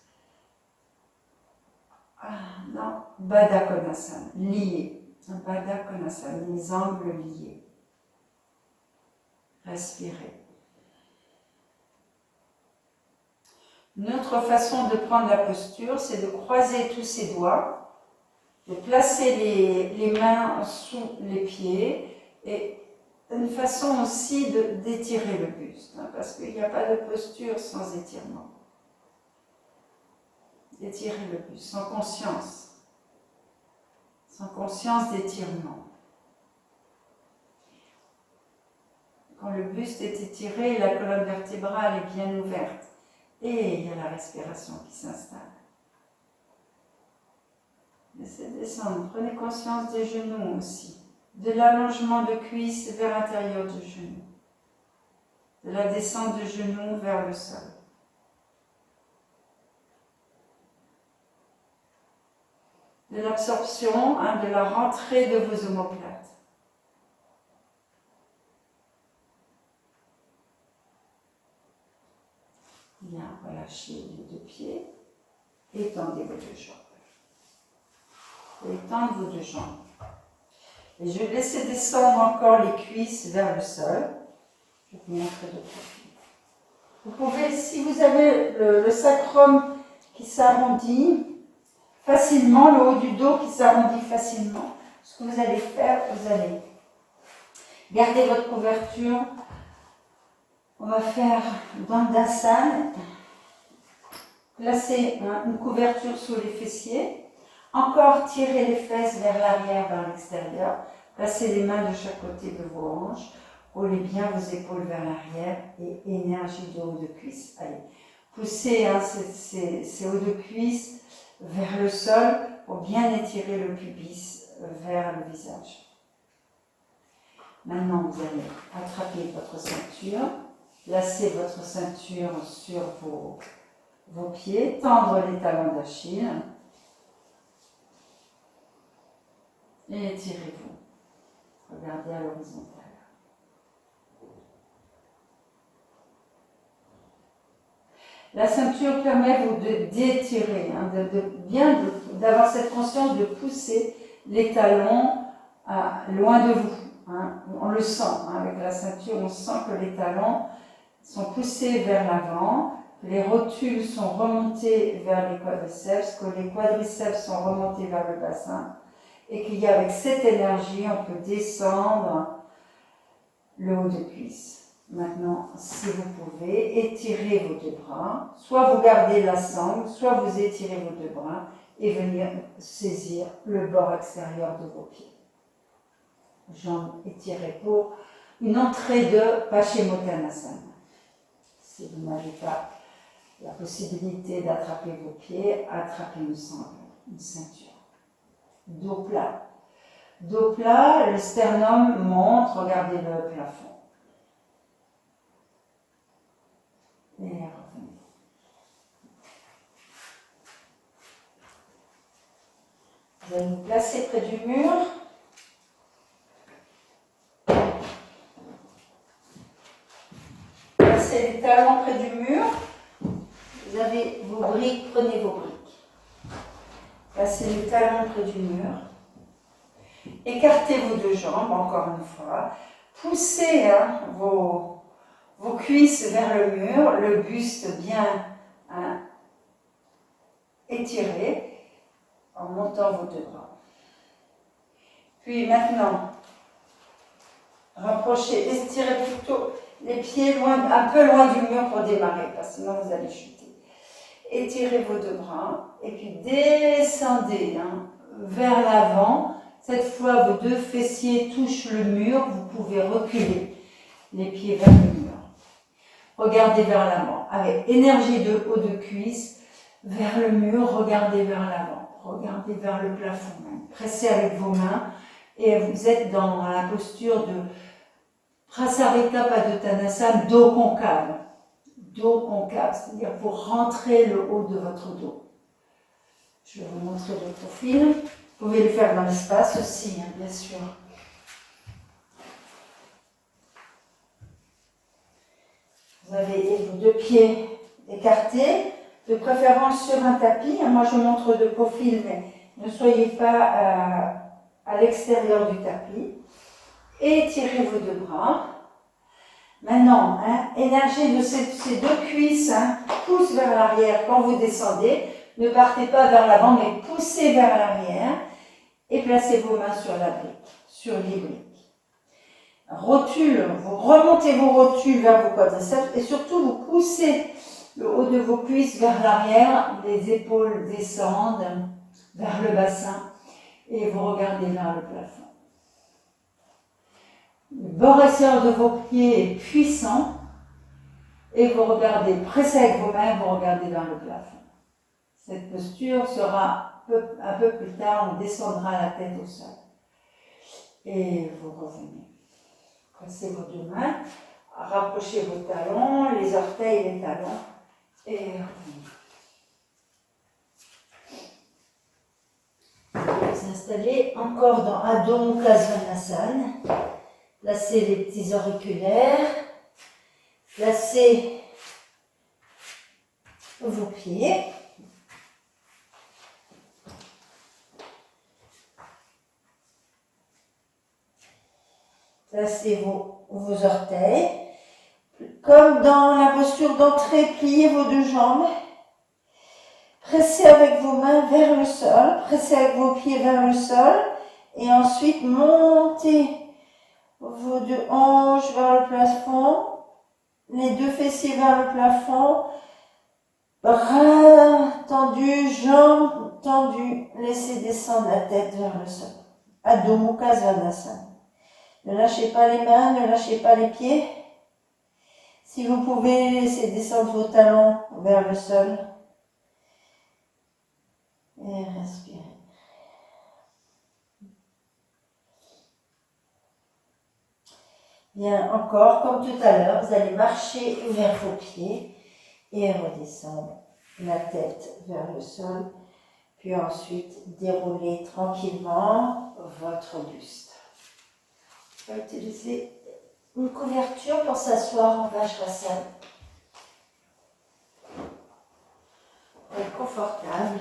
Non, Baddha Konasana, lié. Baddha Konasana, les angles liés. Respirez. Une autre façon de prendre la posture, c'est de croiser tous ses doigts, de placer les mains sous les pieds et une façon aussi d'étirer le buste, hein, parce qu'il n'y a pas de posture sans étirement. D'étirer le buste, sans conscience d'étirement. Quand le buste est étiré, la colonne vertébrale est bien ouverte et il y a la respiration qui s'installe. Laissez descendre, prenez conscience des genoux aussi, de l'allongement de cuisse vers l'intérieur du genou, de la descente du genou vers le sol. De l'absorption, hein, de la rentrée de vos omoplates. Bien, relâchez les deux pieds, étendez vos deux jambes. Étendre vos deux jambes. Et je vais laisser descendre encore les cuisses vers le sol. Je vais vous montrer de profil. Vous pouvez, si vous avez le sacrum qui s'arrondit facilement, le haut du dos qui s'arrondit facilement, ce que vous allez faire, vous allez garder votre couverture. On va faire Dandasana. Placez une couverture sous les fessiers. Encore tirez les fesses vers l'arrière, vers l'extérieur. Placez les mains de chaque côté de vos hanches. Roulez bien vos épaules vers l'arrière et énergie de haut de cuisse. Allez, poussez ces hauts de cuisse vers le sol pour bien étirer le pubis vers le visage. Maintenant, vous allez attraper votre ceinture, placer votre ceinture sur vos pieds, tendre les talons d'Achille et étirez-vous. Regardez à l'horizontale. La ceinture permet vous d'étirer, hein, d'avoir cette conscience de pousser les talons loin de vous. Hein. On le sent, hein, avec la ceinture, on sent que les talons sont poussés vers l'avant, que les rotules sont remontées vers les quadriceps, que les quadriceps sont remontés vers le bassin, et qu'il y a avec cette énergie, on peut descendre le haut de cuisse. Maintenant, si vous pouvez, étirez vos deux bras. Soit vous gardez la sangle, soit vous étirez vos deux bras et venir saisir le bord extérieur de vos pieds. Jambes étirées pour une entrée de Paschimottanasana. Si vous n'avez pas la possibilité d'attraper vos pieds, attrapez une sangle, une ceinture. Dos plat. Dos plat, le sternum monte, regardez le plafond. Et revenez. Vous allez vous placer près du mur. Placez les talons près du mur. Vous avez vos briques, prenez vos briques. Placez les talons près du mur. Écartez vos deux jambes, encore une fois. Poussez vos cuisses vers le mur, le buste bien étiré, en montant vos deux bras. Puis maintenant, rapprochez, estirez plutôt les pieds un peu loin du mur pour démarrer, parce que sinon vous allez chuter. Étirez vos deux bras, et puis descendez vers l'avant. Cette fois, vos deux fessiers touchent le mur, vous pouvez reculer les pieds vers le mur. Regardez vers l'avant, avec énergie de haut de cuisse, vers le mur, regardez vers l'avant, regardez vers le plafond, pressez avec vos mains, et vous êtes dans la posture de Prasarita Padottanasana, dos concave. Dos concave, c'est-à-dire pour rentrer le haut de votre dos. Je vais vous montrer le profil. Vous pouvez le faire dans l'espace aussi, bien sûr. Vous avez vos deux pieds écartés, de préférence sur un tapis. Moi, je montre de profil, mais ne soyez pas à l'extérieur du tapis. Étirez vos deux bras. Maintenant, énergie de ces deux cuisses, pousse vers l'arrière quand vous descendez. Ne partez pas vers l'avant, mais poussez vers l'arrière et placez vos mains sur la brique, sur les briques. rotules, vous remontez vos rotules vers vos quadriceps et surtout vous poussez le haut de vos cuisses vers l'arrière, les épaules descendent vers le bassin et vous regardez vers le plafond. Le bord extérieur de vos pieds est puissant et vous regardez, pressez avec vos mains, vous regardez vers le plafond. Cette posture sera un peu plus tard, on descendra la tête au sol. Et vous revenez. Pressez vos deux mains, rapprochez vos talons, les orteils, les talons, et revenez. Vous vous installez encore dans Adho Mukha Svanasana. Placez les petits auriculaires. Placez vos pieds. Placez vos orteils. Comme dans la posture d'entrée, pliez vos deux jambes. Pressez avec vos mains vers le sol. Pressez avec vos pieds vers le sol. Et ensuite, montez vos deux hanches vers le plafond. Les deux fessiers vers le plafond. Bras tendus, jambes tendues. Laissez descendre la tête vers le sol. Adho Mukha Svanasana. Ne lâchez pas les mains, ne lâchez pas les pieds. Si vous pouvez, laissez descendre vos talons vers le sol. Et respirez. Bien, encore, comme tout à l'heure, vous allez marcher vers vos pieds et redescendre la tête vers le sol. Puis ensuite, dérouler tranquillement votre buste. On va utiliser une couverture pour s'asseoir en Vajrasana. Pour être confortable.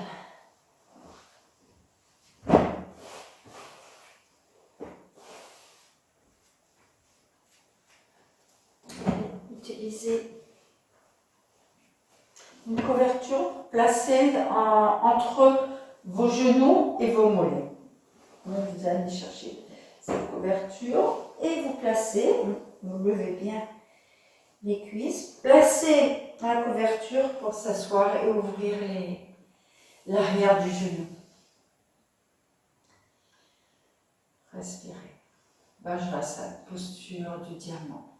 Utilisez une couverture placée entre vos genoux et vos mollets. Donc vous allez chercher cette couverture et vous placez, vous levez bien les cuisses, placez la couverture pour s'asseoir et ouvrir l'arrière du genou. Respirez. Vajrasana, posture du diamant.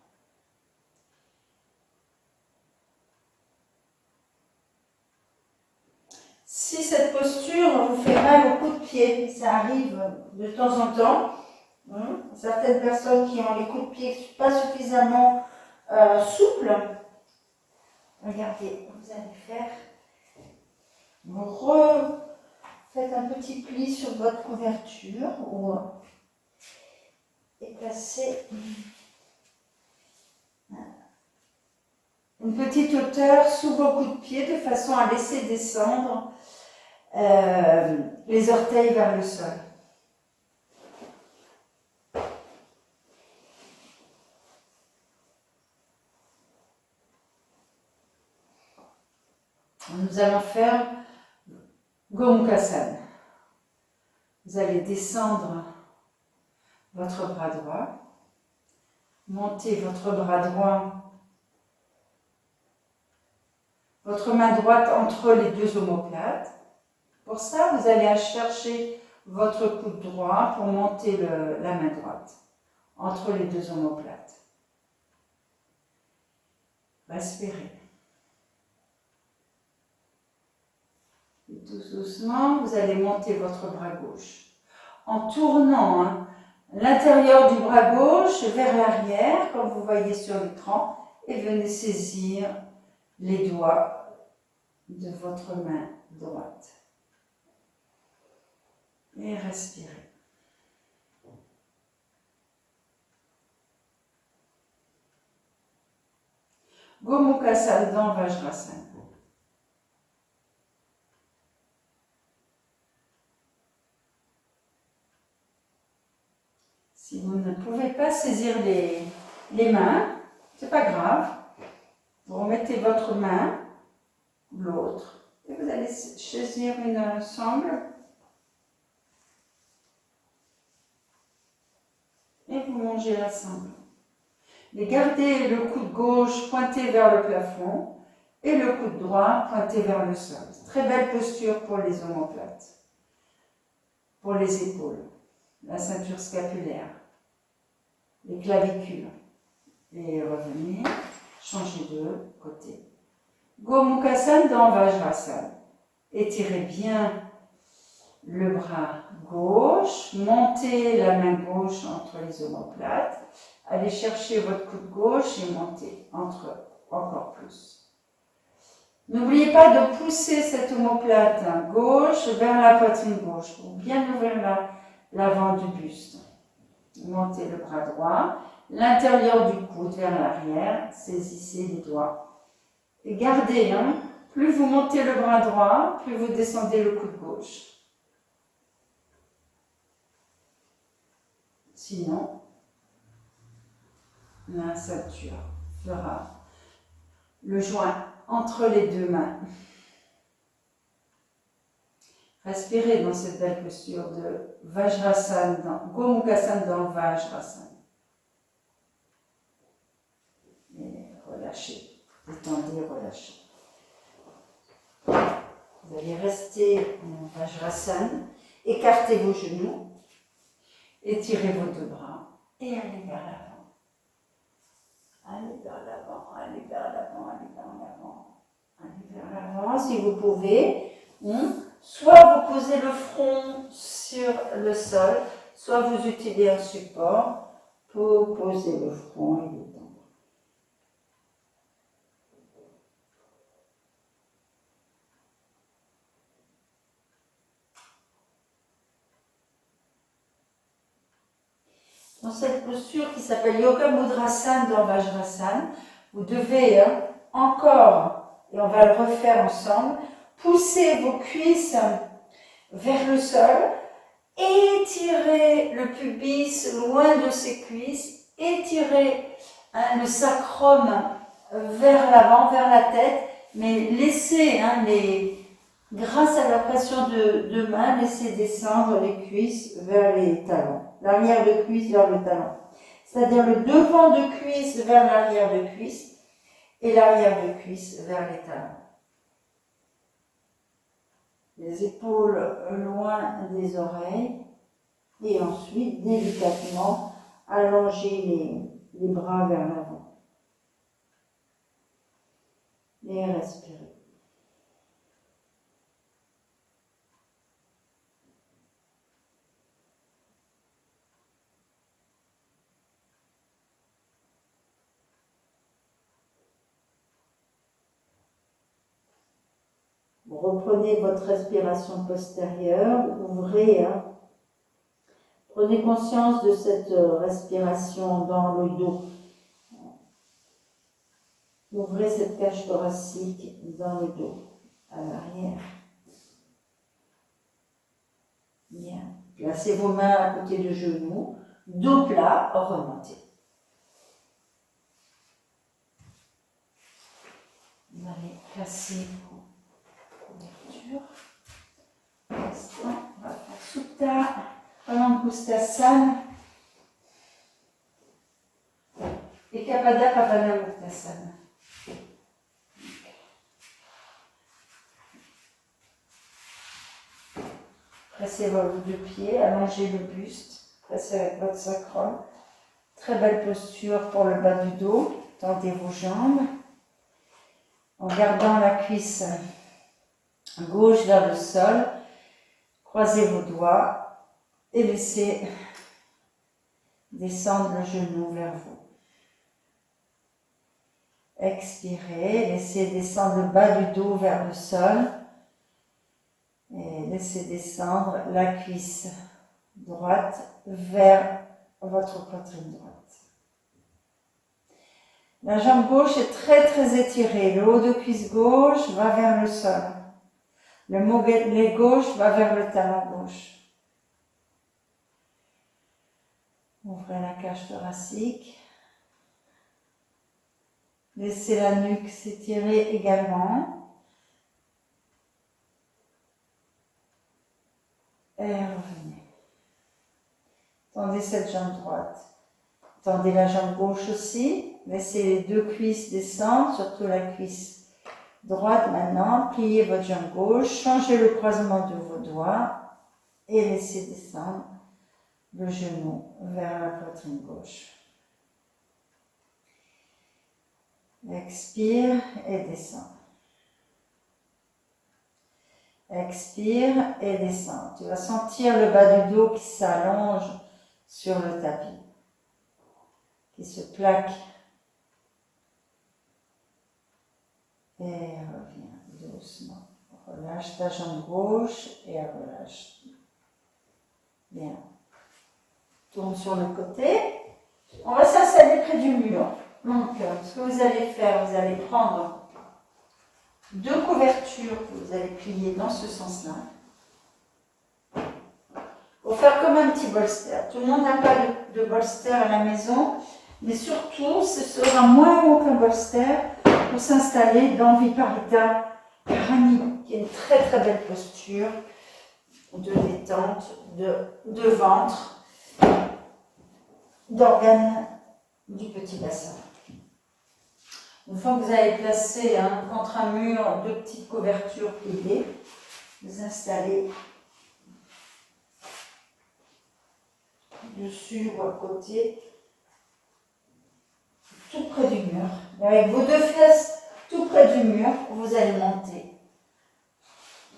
Si cette posture vous fait mal au coup de pied, ça arrive de temps en temps, certaines personnes qui ont les coups de pied pas suffisamment souples, regardez, vous allez faire, vous faites un petit pli sur votre couverture et placez une petite hauteur sous vos coups de pied de façon à laisser descendre les orteils vers le sol. Nous allons faire Gomukhasana. Vous allez descendre votre bras droit, monter votre bras droit, votre main droite entre les deux omoplates. Pour ça, vous allez chercher votre coude droit pour monter la main droite entre les deux omoplates. Respirez. Et tout doucement, vous allez monter votre bras gauche en tournant l'intérieur du bras gauche vers l'arrière, comme vous voyez sur l'écran, et venez saisir les doigts de votre main droite. Et respirez. Gomukhasana dans Vajrasana. Si vous ne pouvez pas saisir les mains, c'est pas grave. Vous remettez votre main, l'autre, et vous allez saisir une sangle. Et vous mangez la sangle. Mais gardez le coude gauche pointé vers le plafond et le coude droit pointé vers le sol. Très belle posture pour les omoplates, pour les épaules, la ceinture scapulaire, les clavicules. Et revenir, changer de côté. Gomukhasana dans Vajrasana. Étirez bien le bras gauche, montez la main gauche entre les omoplates, allez chercher votre coude gauche et montez entre encore plus. N'oubliez pas de pousser cette omoplate gauche vers la poitrine gauche pour bien ouvrir l'avant du buste. Montez le bras droit, l'intérieur du coude vers l'arrière, saisissez les doigts. Et gardez, plus vous montez le bras droit, plus vous descendez le coude gauche. Sinon, la ceinture fera le joint entre les deux mains. Respirez dans cette belle posture de Vajrasana, Gomukhasana dans Vajrasana. Et relâchez, détendez, relâchez. Vous allez rester en Vajrasana, écartez vos genoux, étirez vos deux bras et allez vers l'avant. Allez vers l'avant, allez vers l'avant, allez vers l'avant. Allez vers l'avant si vous pouvez. Soit vous posez le front sur le sol, soit vous utilisez un support pour poser le front et détendre. Dans cette posture qui s'appelle Yoga Mudrasana dans Vajrasana, vous devez encore, et on va le refaire ensemble, pousser vos cuisses vers le sol, étirez le pubis loin de ses cuisses, étirez le sacrum vers l'avant, vers la tête, mais laissez, grâce à la pression de main, laissez descendre les cuisses vers les talons, l'arrière de cuisse vers le talon. C'est-à-dire le devant de cuisse vers l'arrière de cuisse et l'arrière de cuisse vers les talons. Les épaules loin des oreilles et ensuite délicatement allonger les bras vers l'avant et respirer. Reprenez votre respiration postérieure, ouvrez, prenez conscience de cette respiration dans le dos. Ouvrez cette cage thoracique dans le dos, à l'arrière. Bien. Placez vos mains à côté du genou, dos plat, remontez. Vous allez placer vos couvertures. On va faire Supta Anankustasana et Kapada Kapanamuktasana. Pressez vos deux pieds, allongez le buste, pressez avec votre sacrum. Très belle posture pour le bas du dos. Tendez vos jambes en gardant la cuisse gauche vers le sol. Croisez vos doigts et laissez descendre le genou vers vous. Expirez, laissez descendre le bas du dos vers le sol. Et laissez descendre la cuisse droite vers votre poitrine droite. La jambe gauche est très très étirée. Le haut de cuisse gauche va vers le sol. Le mollet gauche va vers le talon gauche. Ouvrez la cage thoracique. Laissez la nuque s'étirer également. Et revenez. Tendez cette jambe droite. Tendez la jambe gauche aussi. Laissez les deux cuisses descendre, surtout la cuisse droite maintenant. Pliez votre jambe gauche. Changez le croisement de vos doigts et laissez descendre le genou vers la poitrine gauche. Expire et descend. Expire et descend. Tu vas sentir le bas du dos qui s'allonge sur le tapis, qui se plaque. Et reviens doucement. Relâche ta jambe gauche et relâche. Bien. Tourne sur le côté. On va s'installer près du mur. Donc, ce que vous allez faire, vous allez prendre deux couvertures que vous allez plier dans ce sens-là. Pour faire comme un petit bolster. Tout le monde n'a pas de bolster à la maison, mais surtout, ce sera moins haut qu'un bolster pour s'installer dans Viparita Karani, qui est une très très belle posture de détente, de ventre, d'organes du petit bassin. Une fois que vous avez placé contre un mur deux petites couvertures pliées, vous installez dessus ou à côté, tout près du mur. Et avec vos deux fesses tout près du mur, vous allez monter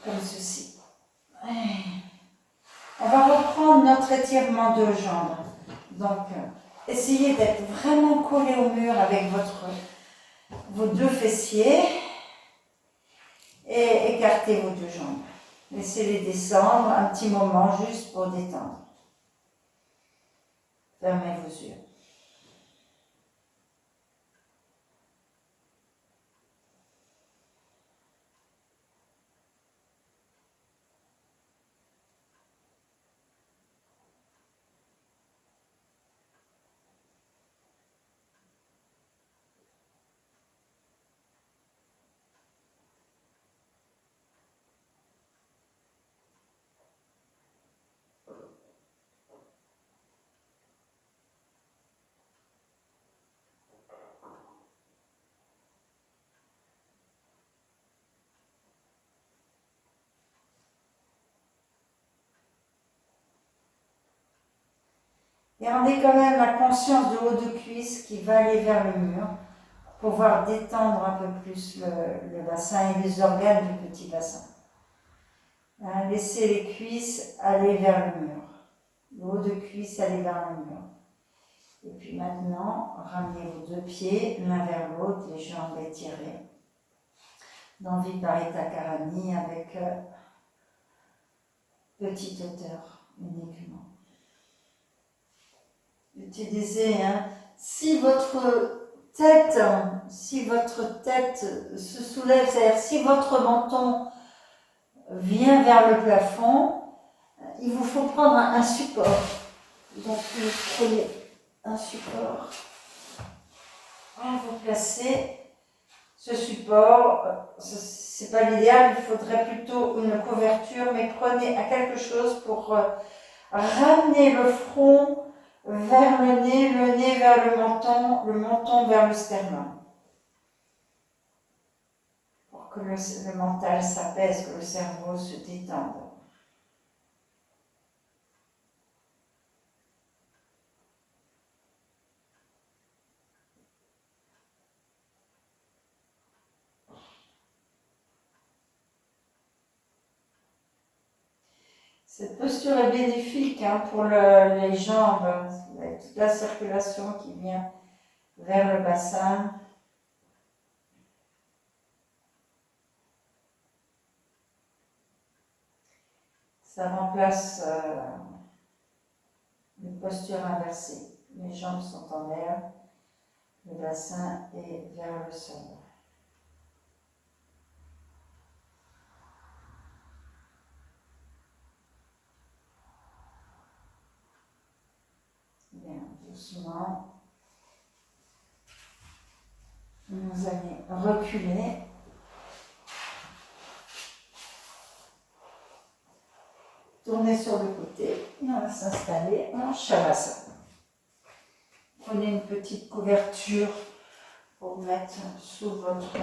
comme ceci. On va reprendre notre étirement de jambes. Donc, essayez d'être vraiment collé au mur avec vos deux fessiers et écartez vos deux jambes. Laissez-les descendre un petit moment juste pour détendre. Fermez vos yeux. Gardez quand même la conscience de haut de cuisse qui va aller vers le mur pour pouvoir détendre un peu plus le bassin et les organes du petit bassin. Laissez les cuisses aller vers le mur. Le haut de cuisse aller vers le mur. Et puis maintenant, ramenez vos deux pieds l'un vers l'autre, les jambes étirées. Dans Viparita Karani avec petite hauteur uniquement. Utilisez, si votre tête se soulève, c'est-à-dire si votre menton vient vers le plafond, il vous faut prendre un support. Donc vous prenez un support, vous placez ce support, c'est pas l'idéal, il faudrait plutôt une couverture, mais prenez à quelque chose pour ramener le front vers le nez vers le menton vers le sternum. Pour que le mental s'apaise, que le cerveau se détende. Cette posture est bénéfique pour les jambes, avec toute la circulation qui vient vers le bassin. Ça remplace une posture inversée. Les jambes sont en l'air, le bassin est vers le sol. Bien, doucement. Vous allez reculer. Tourner sur le côté et on va s'installer en Shavasana. prenez une petite couverture pour mettre sous votre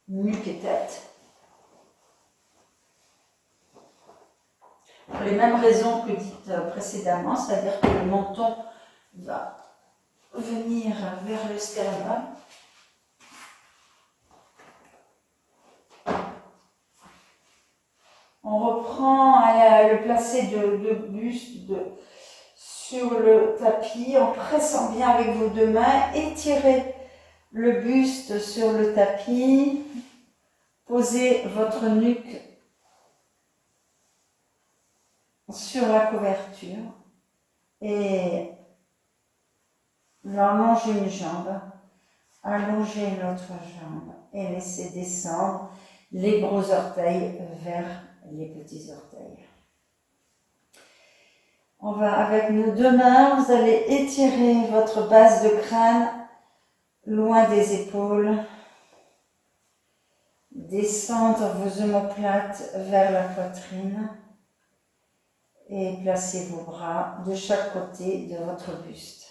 nuque et tête. Pour les mêmes raisons que dites précédemment, c'est-à-dire que le menton va venir vers le sternum. On reprend à le placer de buste sur le tapis en pressant bien avec vos deux mains. Étirez le buste sur le tapis. Posez votre nuque sur la couverture et allongez une jambe, allongez l'autre jambe et laissez descendre les gros orteils vers les petits orteils. On va avec nos deux mains, vous allez étirer votre base de crâne loin des épaules, descendre vos omoplates vers la poitrine et placez vos bras de chaque côté de votre buste.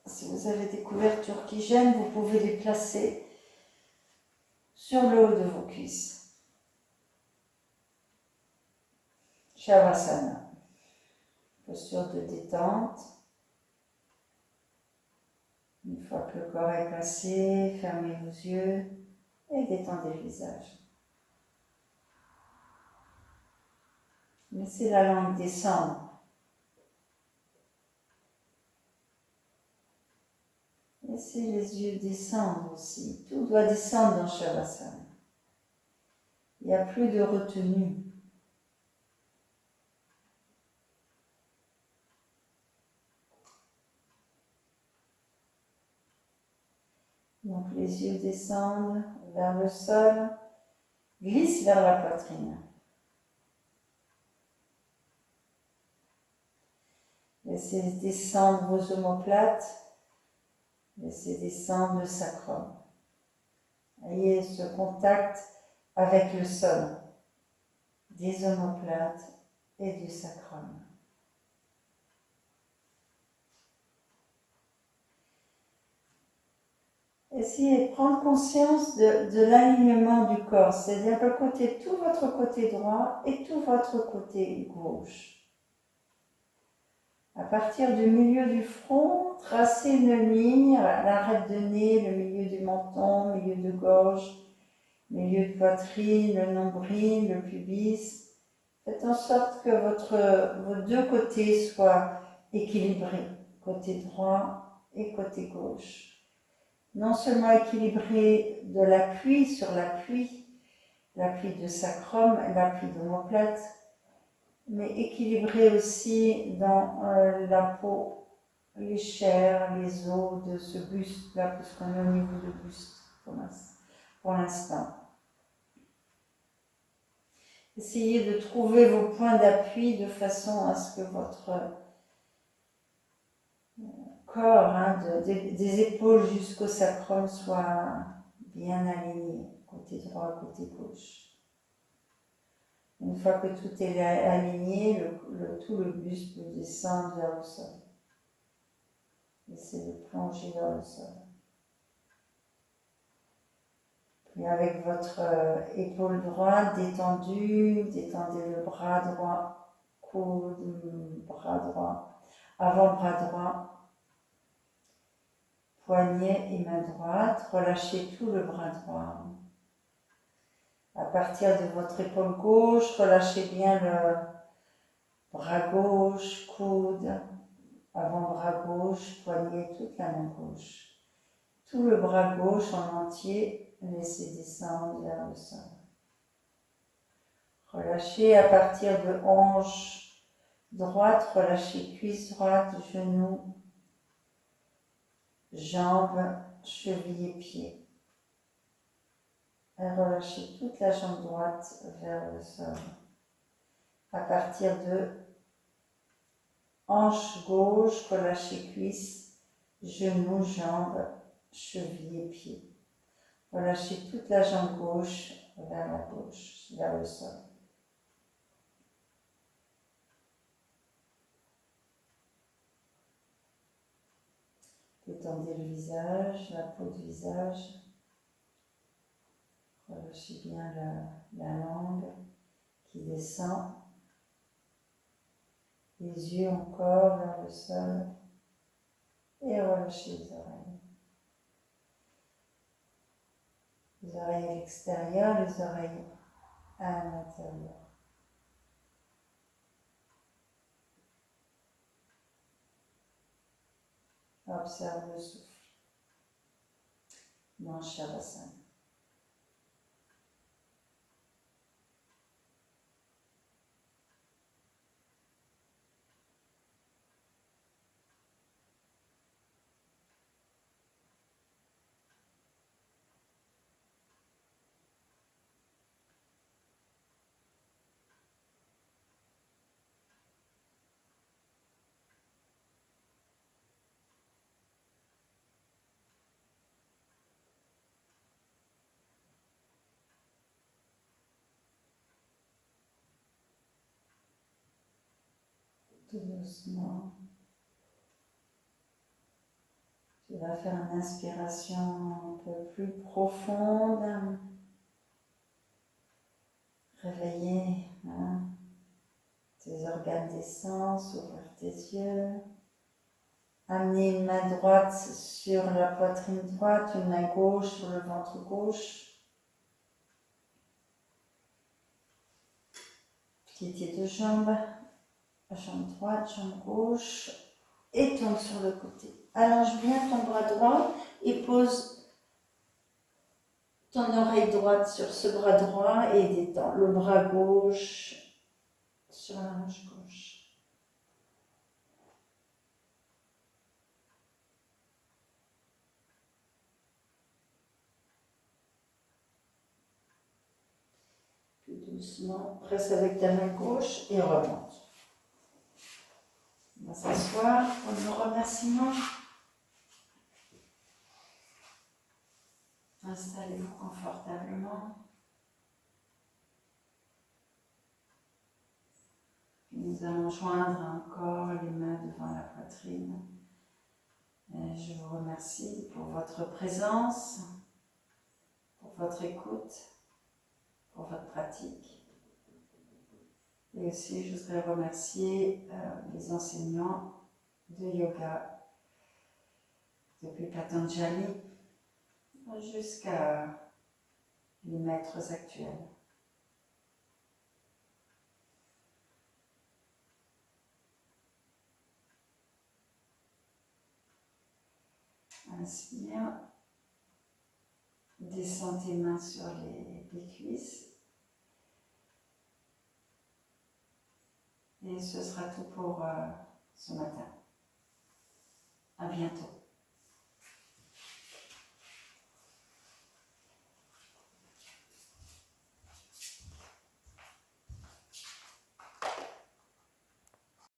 Si vous avez des couvertures qui gênent, vous pouvez les placer sur le haut de vos cuisses. Shavasana, posture de détente. Une fois que le corps est placé, fermez vos yeux et détendez le visage. Laissez la langue descendre. Laissez les yeux descendre aussi. Tout doit descendre dans Shavasana. Il n'y a plus de retenue. Donc les yeux descendent vers le sol, glissent vers la poitrine. Laissez descendre vos omoplates. Laissez descendre le sacrum. Ayez ce contact avec le sol, des omoplates et du sacrum. Essayez de prendre conscience de l'alignement du corps, c'est-à-dire tout votre côté droit et tout votre côté gauche. À partir du milieu du front, tracez une ligne, l'arête de nez, le milieu du menton, milieu de gorge, milieu de poitrine, le nombril, le pubis. Faites en sorte que vos deux côtés soient équilibrés, côté droit et côté gauche. Non seulement équilibrés de l'appui sur l'appui de sacrum, l'appui d'omoplate, mais équilibré aussi dans la peau, les chairs, les os de ce buste-là, puisqu'on est au niveau du buste pour l'instant. Essayez de trouver vos points d'appui de façon à ce que votre corps, des épaules jusqu'au sacrum, soit bien aligné, côté droit, côté gauche. Une fois que tout est aligné, tout le buste peut descendre vers le sol. Laissez-le plonger vers le sol. Puis avec votre épaule droite détendue, détendez le bras droit, coude, bras droit, avant-bras droit, poignet et main droite. Relâchez tout le bras droit. À partir de votre épaule gauche, relâchez bien le bras gauche, coude, avant-bras gauche, poignet, toute la main gauche. Tout le bras gauche en entier, laissez descendre vers le sol. Relâchez à partir de hanche droite, relâchez cuisse droite, genou, jambes, cheville et pieds. Et relâchez toute la jambe droite vers le sol. À partir de hanche gauche, relâchez cuisse, genou, jambes, cheville et pieds. Relâchez toute la jambe gauche vers la gauche, vers le sol. Détendez le visage, la peau du visage. Relâchez bien la langue qui descend. Les yeux encore vers le sol. Et relâchez les oreilles. Les oreilles à l'extérieur, les oreilles à l'intérieur. Observe le souffle dans Shavasana. Tout doucement. Tu vas faire une inspiration un peu plus profonde. Réveiller tes organes des sens, ouvrir tes yeux. Amener une main droite sur la poitrine droite, une main gauche sur le ventre gauche. Plier de jambes, jambe droite, jambe gauche. Et tombe sur le côté. Allonge bien ton bras droit et pose ton oreille droite sur ce bras droit et détends le bras gauche sur la hanche gauche. Puis doucement, presse avec ta main gauche et remonte. On va s'asseoir pour le remerciement. Installez-vous confortablement. Nous allons joindre encore les mains devant la poitrine. Et je vous remercie pour votre présence, pour votre écoute, pour votre pratique. Et aussi, je voudrais remercier les enseignants de yoga depuis Patanjali jusqu'à les maîtres actuels. Inspire, descends tes mains sur les cuisses. Et ce sera tout pour ce matin. À bientôt.